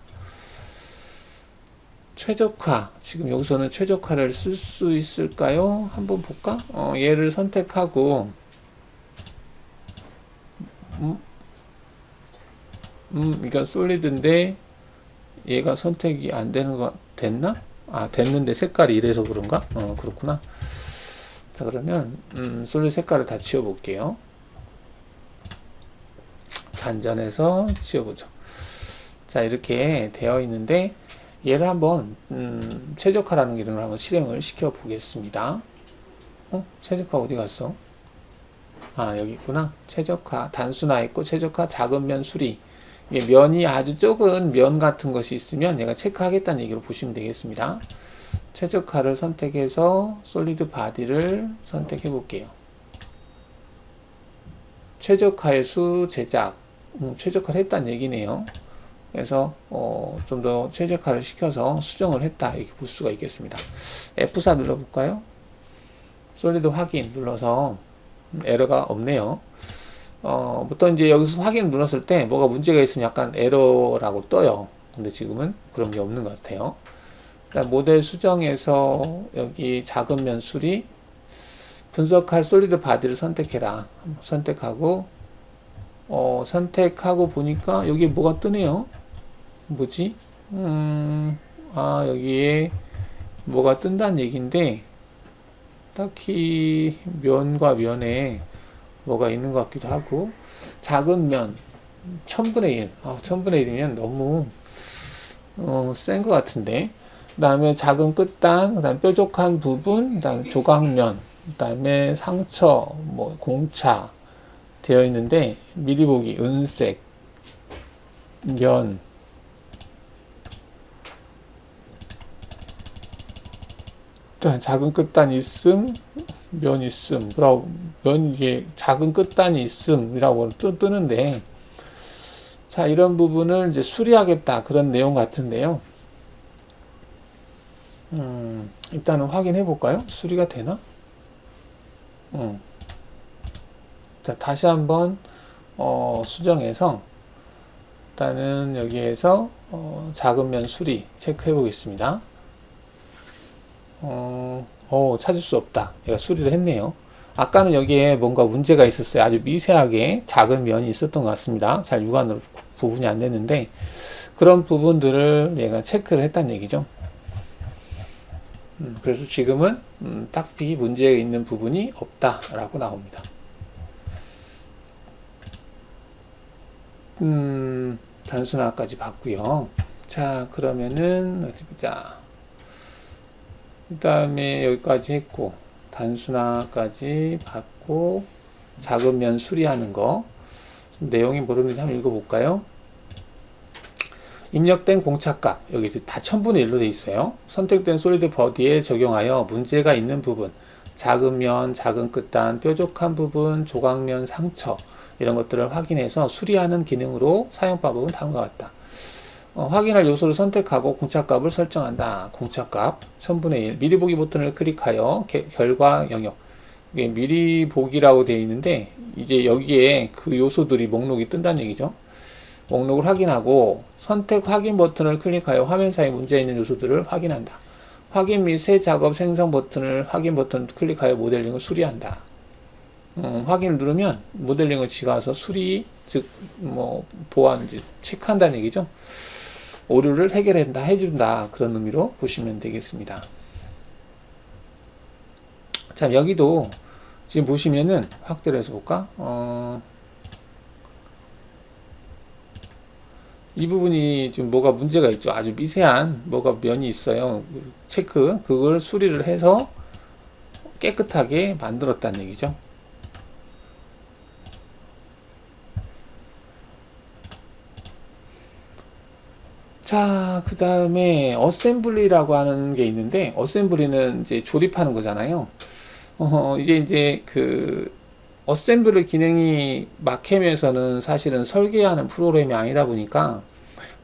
최적화, 지금 여기서는 최적화를 쓸 수 있을까요? 한번 볼까? 얘를 선택하고 이건 솔리드인데 얘가 선택이 안 되는 거 됐나? 됐는데 색깔이 이래서 그런가? 그렇구나. 자, 그러면 솔리드 색깔을 다 지워볼게요. 단전해서 지워보죠. 자, 이렇게 되어 있는데 얘를 한번 최적화라는 기능을 한번 실행을 시켜 보겠습니다. 최적화 어디 갔어? 여기 있구나. 최적화 단순화 있고 최적화 작은 면 수리. 이게 면이 아주 적은 면 같은 것이 있으면 얘가 체크하겠다는 얘기로 보시면 되겠습니다. 최적화를 선택해서 솔리드 바디를 선택해 볼게요. 최적화의 수 제작, 최적화를 했다는 얘기네요. 그래서 좀 더 최적화를 시켜서 수정을 했다 이렇게 볼 수가 있겠습니다. F4 눌러볼까요? 솔리드 확인 눌러서 에러가 없네요. 보통 이제 여기서 확인 눌렀을 때 뭐가 문제가 있으면 약간 에러라고 떠요. 근데 지금은 그런 게 없는 것 같아요. 모델 수정에서 여기 작은 면 수리, 분석할 솔리드 바디를 선택해라. 선택하고 선택하고 보니까 여기 뭐가 뜨네요. 뭐지? 여기에 뭐가 뜬다는 얘기인데 딱히 면과 면에 뭐가 있는 것 같기도 하고, 작은 면 1000분의 1 1000분의 1이면 너무 센 것 같은데, 그 다음에 작은 끝단, 그 다음에 뾰족한 부분, 그 다음에 조각면, 그 다음에 상처, 뭐 공차 되어 있는데 미리 보기, 은색, 면, 작은 끝단이 있음, 면 있음, 면 이게 작은 끝단이 있음이라고 뜨는데, 자, 이런 부분을 이제 수리하겠다 그런 내용 같은데요. 일단은 확인해 볼까요? 수리가 되나? 자, 다시 한번 수정해서 일단은 여기에서 작은 면 수리 체크해 보겠습니다. 찾을 수 없다. 얘가 수리를 했네요. 아까는 여기에 뭔가 문제가 있었어요. 아주 미세하게 작은 면이 있었던 것 같습니다. 잘 육안으로 구분이 안 됐는데 그런 부분들을 얘가 체크를 했다는 얘기죠. 그래서 지금은 딱히 문제 있는 부분이 없다라고 나옵니다. 단순화까지 봤고요. 자, 그러면은 어디 보자. 그 다음에 여기까지 했고 단순화까지 봤고 작은 면 수리하는 거 내용이 모르는지 한번 읽어볼까요? 입력된 공차값 여기 다 1000분의 1로 되어 있어요. 선택된 솔리드 버디에 적용하여 문제가 있는 부분 작은 면, 작은 끝단, 뾰족한 부분, 조각면, 상처 이런 것들을 확인해서 수리하는 기능으로 사용 방법은 다음과 같다. 확인할 요소를 선택하고 공차값을 설정한다. 공차값 1000분의 1 미리 보기 버튼을 클릭하여 결과 영역 이게 미리 보기라고 되어 있는데 이제 여기에 그 요소들이 목록이 뜬다는 얘기죠. 목록을 확인하고 선택 확인 버튼을 클릭하여 화면 사이 문제 있는 요소들을 확인한다. 확인 및 새 작업 생성 버튼을 확인 버튼 클릭하여 모델링을 수리한다. 확인을 누르면 모델링을 지가서 수리 즉 보완 체크한다는 얘기죠. 오류를 해결한다, 해준다 그런 의미로 보시면 되겠습니다. 자, 여기도 지금 보시면은 확대를 해서 볼까? 이 부분이 좀 뭐가 문제가 있죠. 아주 미세한 뭐가 면이 있어요. 체크 그걸 수리를 해서 깨끗하게 만들었다는 얘기죠. 자, 그 다음에 어셈블리라고 하는 게 있는데 어셈블리는 이제 조립하는 거잖아요. 이제 그 어셈블리 기능이 마캠에서는 사실은 설계하는 프로그램이 아니다 보니까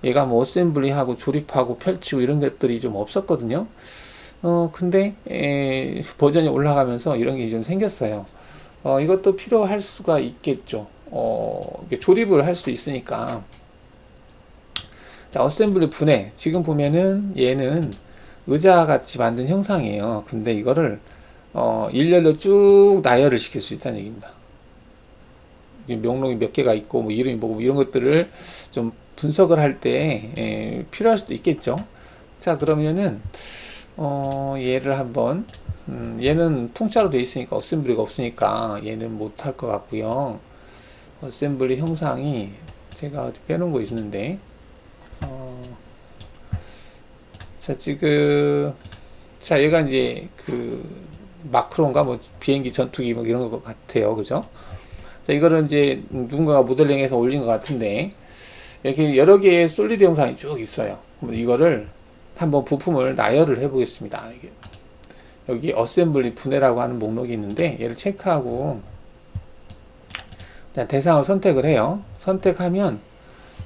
얘가 뭐 어셈블리하고 조립하고 펼치고 이런 것들이 좀 없었거든요. 근데 버전이 올라가면서 이런 게 좀 생겼어요. 이것도 필요할 수가 있겠죠. 조립을 할 수 있으니까. 자, 어셈블리 분해. 지금 보면은 얘는 의자 같이 만든 형상이에요. 근데 이거를 일렬로 쭉 나열을 시킬 수 있다는 얘기입니다. 명록이 몇 개가 있고 뭐 이름이 뭐고 이런 것들을 좀 분석을 할 때 필요할 수도 있겠죠. 자, 그러면은 얘를 한번 얘는 통짜로 되어 있으니까 어셈블리가 없으니까 얘는 못할 것 같고요. 어셈블리 형상이 제가 어디 빼놓은 거 있는데 자, 지금 자, 얘가 이제 그 마크로인가 뭐 비행기 전투기 뭐 이런 것 같아요. 그죠? 자, 이거를 이제 누군가가 모델링해서 올린 것 같은데 이렇게 여러 개의 솔리드 영상이 쭉 있어요. 이거를 한번 부품을 나열을 해 보겠습니다. 여기 어셈블리 분해라고 하는 목록이 있는데 얘를 체크하고 대상을 선택을 해요. 선택하면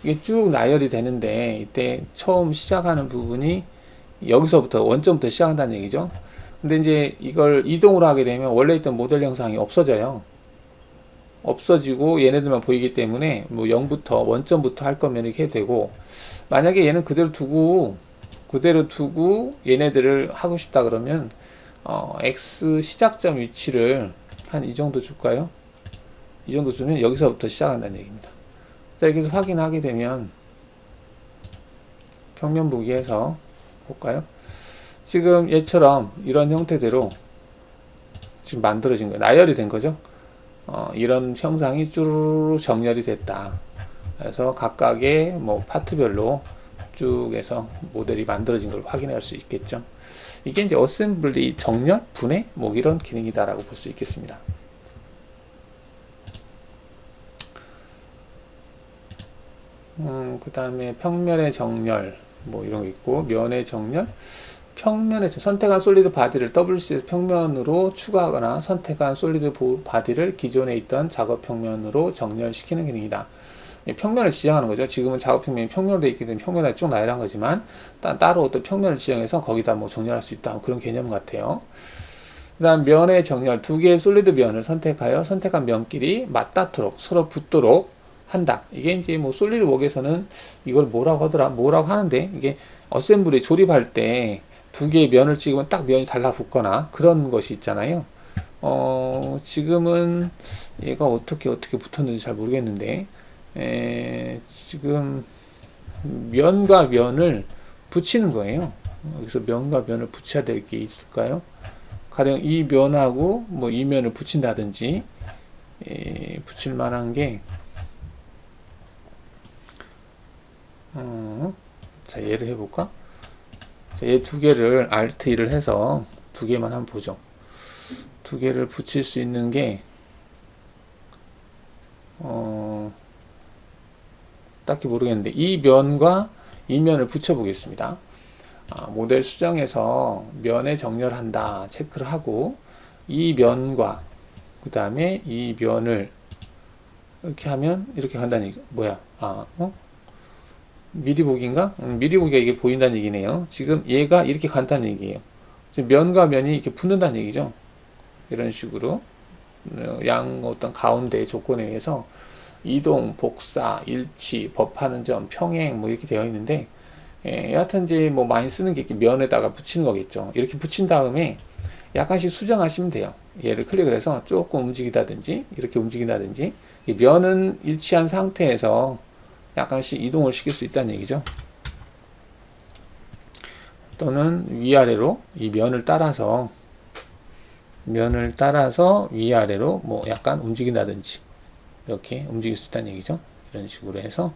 이게 쭉 나열이 되는데 이때 처음 시작하는 부분이 여기서부터 원점부터 시작한다는 얘기죠. 근데 이제 이걸 이동을 하게 되면 원래 있던 모델 영상이 없어져요. 없어지고 얘네들만 보이기 때문에 뭐 0부터 원점부터 할 거면 이렇게 해도 되고 만약에 얘는 그대로 두고 얘네들을 하고 싶다 그러면 X 시작점 위치를 한 이 정도 줄까요? 이 정도 주면 여기서부터 시작한다는 얘기입니다. 자, 여기서 확인하게 되면 평면 보기에서 볼까요? 지금 얘처럼 이런 형태대로 지금 만들어진 거예요. 나열이 된 거죠. 이런 형상이 쭈루루 정렬이 됐다. 그래서 각각의 뭐 파트별로 쭉 해서 모델이 만들어진 걸 확인할 수 있겠죠. 이게 이제 어셈블리 정렬, 분해 뭐 이런 기능이다라고 볼 수 있겠습니다. 그 다음에 평면의 정렬 뭐 이런 거 있고 면의 정렬 평면에서 선택한 솔리드 바디를 WCS 평면으로 추가하거나 선택한 솔리드 바디를 기존에 있던 작업 평면으로 정렬시키는 기능이다. 평면을 지정하는 거죠. 지금은 작업 평면이 평면으로 되어 있기 때문에 평면에 쭉 나열한 거지만 따로 어떤 평면을 지정해서 거기다 뭐 정렬할 수 있다. 그런 개념 같아요. 그 다음 면의 정렬, 두 개의 솔리드 면을 선택하여 선택한 면끼리 맞닿도록 서로 붙도록 한다. 이게 이제 뭐 솔리드웍에서는 이걸 뭐라고 하더라? 뭐라고 하는데 이게 어셈블리 조립할 때 두 개의 면을 찍으면 딱 면이 달라붙거나 그런 것이 있잖아요. 지금은 얘가 어떻게 붙었는지 잘 모르겠는데 지금 면과 면을 붙이는 거예요. 여기서 면과 면을 붙여야 될 게 있을까요? 가령 이 면하고 뭐 이 면을 붙인다든지 붙일 만한 게 자, 얘를 해볼까? 자, 얘 두 개를 Alt 1을 해서 두 개만 한번 보죠. 두 개를 붙일 수 있는 게 딱히 모르겠는데 이 면과 이 면을 붙여 보겠습니다. 모델 수정에서 면에 정렬한다 체크를 하고 이 면과 그 다음에 이 면을 이렇게 하면 이렇게 간다는 얘기 뭐야? 미리 보기인가? 미리 보기가 이게 보인다는 얘기네요. 지금 얘가 이렇게 간다는 얘기예요. 지금 면과 면이 이렇게 붙는다는 얘기죠. 이런 식으로 양 어떤 가운데 조건에 의해서 이동, 복사, 일치, 법하는 점, 평행 뭐 이렇게 되어 있는데 여하튼 이제 뭐 많이 쓰는 게 면에다가 붙이는 거겠죠. 이렇게 붙인 다음에 약간씩 수정하시면 돼요. 얘를 클릭을 해서 조금 움직이다든지 이렇게 움직인다든지 면은 일치한 상태에서 약간씩 이동을 시킬 수 있다는 얘기죠. 또는 위아래로 이 면을 따라서 위아래로 뭐 약간 움직인다든지 이렇게 움직일 수 있다는 얘기죠. 이런 식으로 해서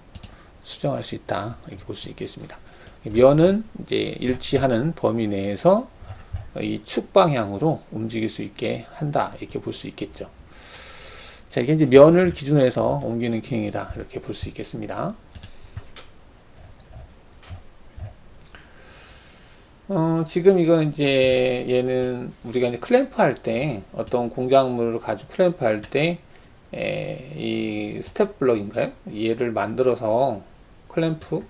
수정할 수 있다. 이렇게 볼 수 있겠습니다. 면은 이제 일치하는 범위 내에서 이 축 방향으로 움직일 수 있게 한다. 이렇게 볼 수 있겠죠. 자, 이게 이제 면을 기준으로 해서 옮기는 기능이다. 이렇게 볼 수 있겠습니다. 지금 이거 이제 얘는 우리가 이제 클램프 할 때 어떤 공작물을 가지고 클램프 할 때 이 스텝 블럭인가요? 얘를 만들어서 클램프?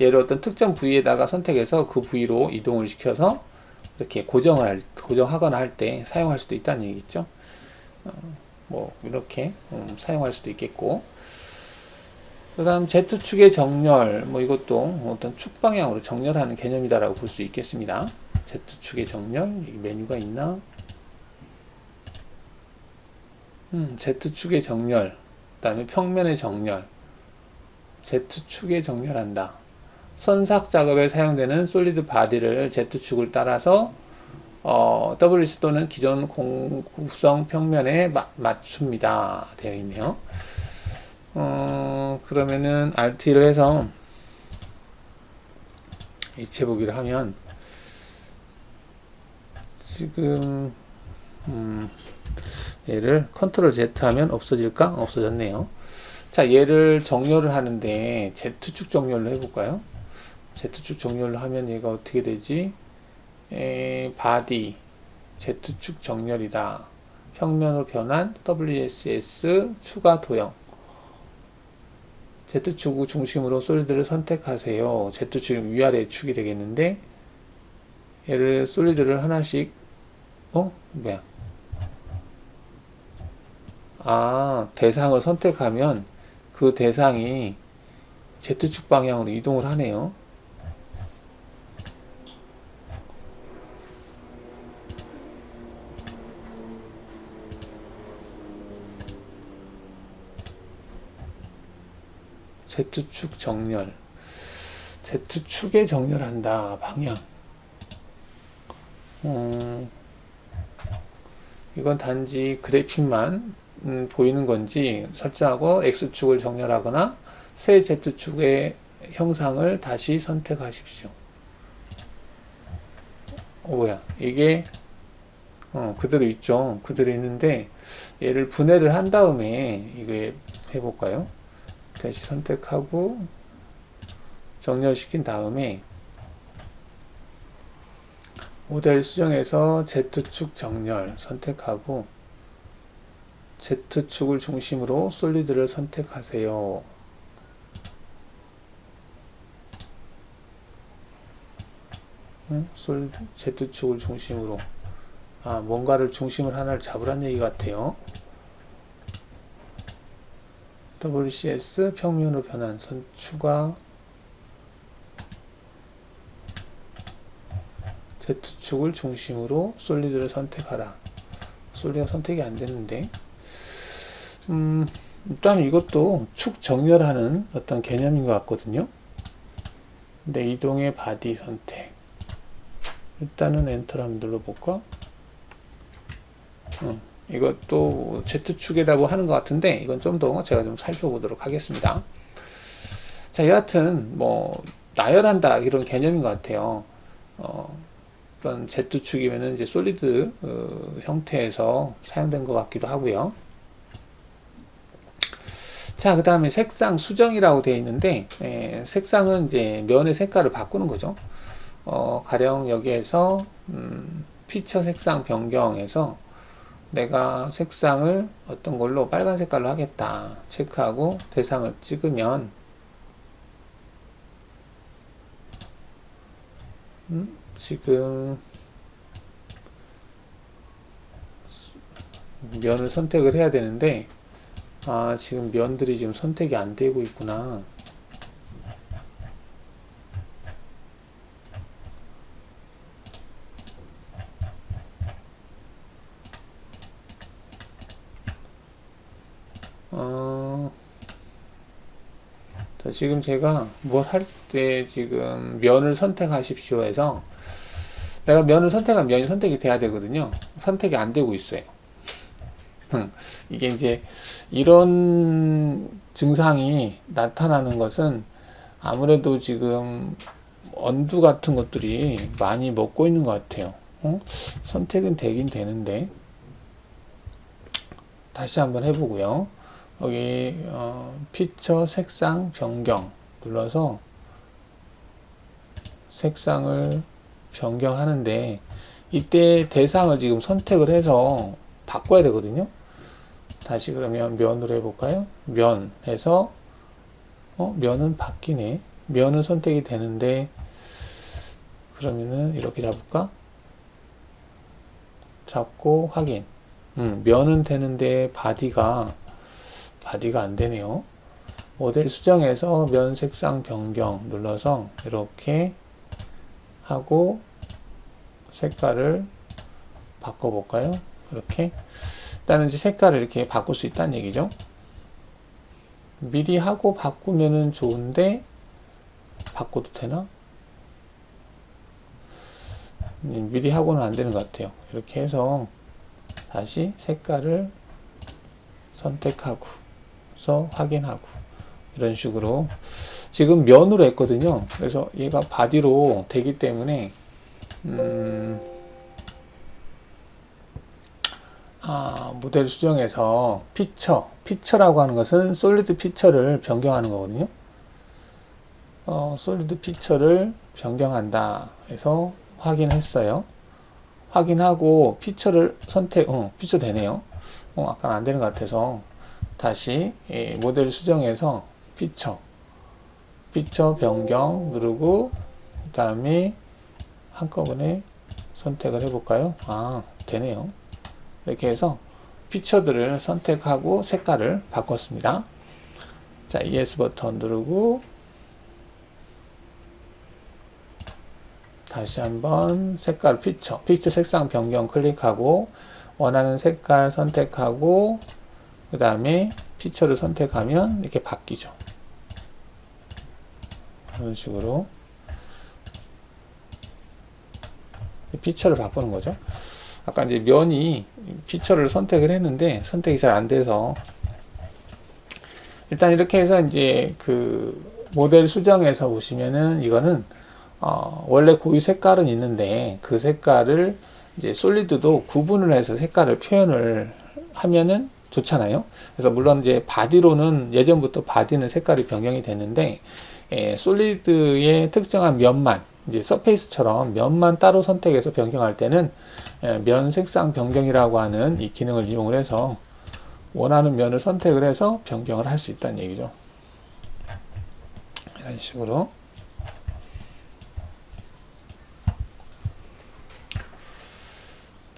얘를 어떤 특정 부위에다가 선택해서 그 부위로 이동을 시켜서 이렇게 고정하거나 할 때 사용할 수도 있다는 얘기죠. 뭐 이렇게 사용할 수도 있겠고, 그 다음 Z축의 정렬, 뭐 이것도 어떤 축 방향으로 정렬하는 개념이다라고 볼 수 있겠습니다. Z축의 정렬, 이 메뉴가 있나? Z축의 정렬, 그 다음에 평면의 정렬, Z축에 정렬한다. 선삭 작업에 사용되는 솔리드 바디를 Z축을 따라서 WC 또는 기존 구성 평면에 맞춥니다. 되어 있네요. 그러면은 Alt1을 해서 입체 보기를 하면 지금 얘를 Ctrl Z 하면 없어질까? 없어졌네요. 자, 얘를 정렬을 하는데 Z축 정렬로 해볼까요? Z축 정렬로 하면 얘가 어떻게 되지? 바디 Z축 정렬이다. 평면으로 변환 WSS 추가 도형. Z축 중심으로 솔리드를 선택하세요. Z축이 위아래 축이 되겠는데 얘를 솔리드를 하나씩 뭐야? 대상을 선택하면 그 대상이 Z축 방향으로 이동을 하네요. Z축 정렬. Z축에 정렬한다. 방향. 이건 단지 그래픽만 보이는 건지 설정하고 X축을 정렬하거나 새 Z축의 형상을 다시 선택하십시오. 뭐야? 이게 그대로 있죠. 그대로 있는데 얘를 분해를 한 다음에 이거 해볼까요? 다시 선택하고 정렬시킨 다음에 모델 수정에서 Z축 정렬 선택하고 Z축을 중심으로 솔리드를 선택하세요. 솔리드 Z축을 중심으로 뭔가를 중심을 하나를 잡으란 얘기 같아요. WCS 평면으로 변환 선 추가 Z축을 중심으로 솔리드를 선택하라. 솔리드가 선택이 안 됐는데 일단 이것도 축 정렬하는 어떤 개념인 것 같거든요. 근데 이동의 바디 선택 일단은 엔터를 한번 눌러볼까? 이것도 Z축에다 뭐 하는 것 같은데 이건 좀 더 제가 좀 살펴보도록 하겠습니다. 자, 여하튼 뭐 나열한다 이런 개념인 것 같아요. 어떤 Z축이면은 이제 솔리드 형태에서 사용된 것 같기도 하고요. 자, 그 다음에 색상 수정이라고 되어 있는데 색상은 이제 면의 색깔을 바꾸는 거죠. 가령 여기에서 피처 색상 변경해서 내가 색상을 어떤 걸로 빨간 색깔로 하겠다 체크하고 대상을 찍으면 지금 면을 선택을 해야 되는데 지금 면들이 지금 선택이 안 되고 있구나. 자, 지금 제가 뭘 할 때 지금 면을 선택하십시오 해서 내가 면을 선택하면 면이 선택이 돼야 되거든요. 선택이 안 되고 있어요. 이게 이제 이런 증상이 나타나는 것은 아무래도 지금 언두 같은 것들이 많이 먹고 있는 것 같아요. 선택은 되긴 되는데 다시 한번 해보고요. 여기 피처 색상 변경 눌러서 색상을 변경하는데 이때 대상을 지금 선택을 해서 바꿔야 되거든요. 다시 그러면 면으로 해볼까요? 면 해서 면은 바뀌네. 면은 선택이 되는데 그러면은 이렇게 잡을까? 잡고 확인. 면은 되는데 바디가 안 되네요. 모델 수정해서 면 색상 변경 눌러서 이렇게 하고 색깔을 바꿔볼까요? 이렇게 일단은 이제 색깔을 이렇게 바꿀 수 있다는 얘기죠. 미리 하고 바꾸면은 좋은데 바꿔도 되나? 미리 하고는 안 되는 것 같아요. 이렇게 해서 다시 색깔을 선택하고서 확인하고 이런 식으로 지금 면으로 했거든요. 그래서 얘가 바디로 되기 때문에 모델 수정에서 피처라고 하는 것은 솔리드 피처를 변경하는 거거든요. 솔리드 피처를 변경한다 해서 확인했어요. 확인하고 피처를 피처 되네요. 아까는 안 되는 것 같아서 다시 모델 수정해서 피처 변경 누르고 그 다음에 한꺼번에 선택을 해볼까요? 되네요. 이렇게 해서 피처들을 선택하고 색깔을 바꿨습니다. 자, ES 버튼 누르고 다시 한번 색깔 피처 색상 변경 클릭하고 원하는 색깔 선택하고 그 다음에 피처를 선택하면 이렇게 바뀌죠. 이런 식으로 피처를 바꾸는 거죠. 아까 이제 면이 피처를 선택을 했는데 선택이 잘 안 돼서 일단 이렇게 해서 이제 그 모델 수정에서 보시면은 이거는 원래 고유 색깔은 있는데 그 색깔을 이제 솔리드도 구분을 해서 색깔을 표현을 하면은 좋잖아요. 그래서 물론 이제 바디로는 예전부터 바디는 색깔이 변경이 됐는데 솔리드의 특정한 이제 서페이스처럼 면만 따로 선택해서 변경할 때는 면 색상 변경이라고 하는 이 기능을 이용을 해서 원하는 면을 선택을 해서 변경을 할 수 있다는 얘기죠. 이런 식으로.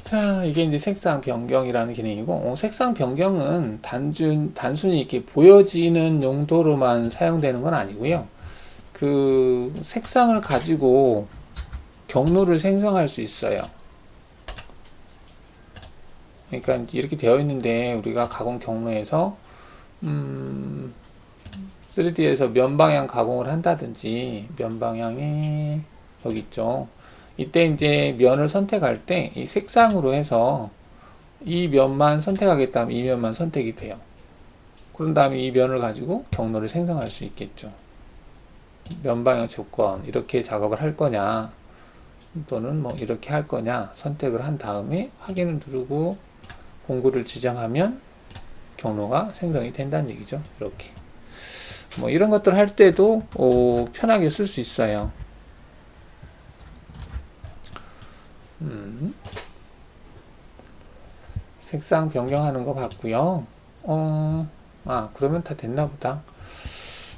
자, 이게 이제 색상 변경이라는 기능이고, 색상 변경은 단순히 이렇게 보여지는 용도로만 사용되는 건 아니고요. 그 색상을 가지고 경로를 생성할 수 있어요. 그러니까 이렇게 되어 있는데 우리가 가공 경로에서 3D에서 면 방향 가공을 한다든지, 면 방향이 여기 있죠. 이때 이제 면을 선택할 때 이 색상으로 해서 이 면만 선택하겠다면 이 면만 선택이 돼요. 그런 다음에 이 면을 가지고 경로를 생성할 수 있겠죠. 면 방향 조건 이렇게 작업을 할 거냐 또는 뭐 이렇게 할 거냐 선택을 한 다음에 확인을 누르고 공구를 지정하면 경로가 생성이 된다는 얘기죠. 이렇게 뭐 이런 것들 할 때도 편하게 쓸 수 있어요. 색상 변경하는 거 봤고요. 그러면 다 됐나 보다.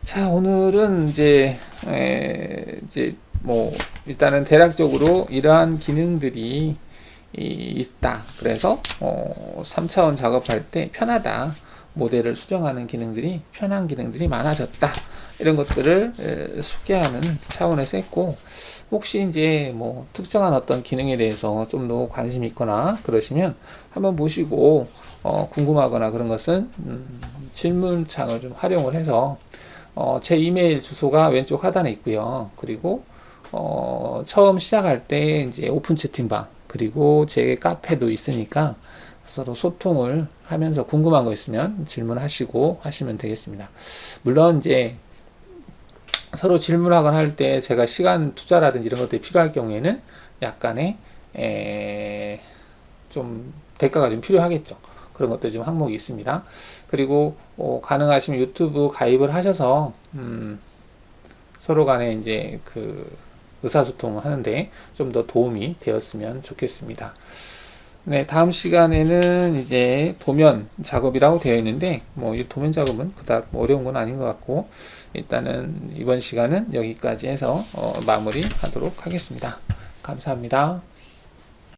자, 오늘은 이제 뭐 일단은 대략적으로 이러한 기능들이 있다. 그래서 3차원 작업할 때 편하다. 모델을 수정하는 기능들이 편한 기능들이 많아졌다. 이런 것들을 소개하는 차원에서 했고, 혹시 이제 뭐 특정한 어떤 기능에 대해서 좀 더 관심이 있거나 그러시면 한번 보시고 궁금하거나 그런 것은 질문창을 좀 활용을 해서 제 이메일 주소가 왼쪽 하단에 있고요. 그리고 처음 시작할 때 이제 오픈 채팅방 그리고 제 카페도 있으니까 서로 소통을 하면서 궁금한 거 있으면 질문하시고 하시면 되겠습니다. 물론 이제 서로 질문하거나 할 때 제가 시간 투자라든지 이런 것들이 필요할 경우에는 약간의 좀 대가가 좀 필요하겠죠. 그런 것들 좀 항목이 있습니다. 그리고 가능하시면 유튜브 가입을 하셔서 서로 간에 이제 그 의사소통을 하는데 좀 더 도움이 되었으면 좋겠습니다. 네, 다음 시간에는 이제 도면 작업이라고 되어 있는데, 뭐, 이 도면 작업은 그닥 어려운 건 아닌 것 같고, 일단은 이번 시간은 여기까지 해서 마무리 하도록 하겠습니다. 감사합니다.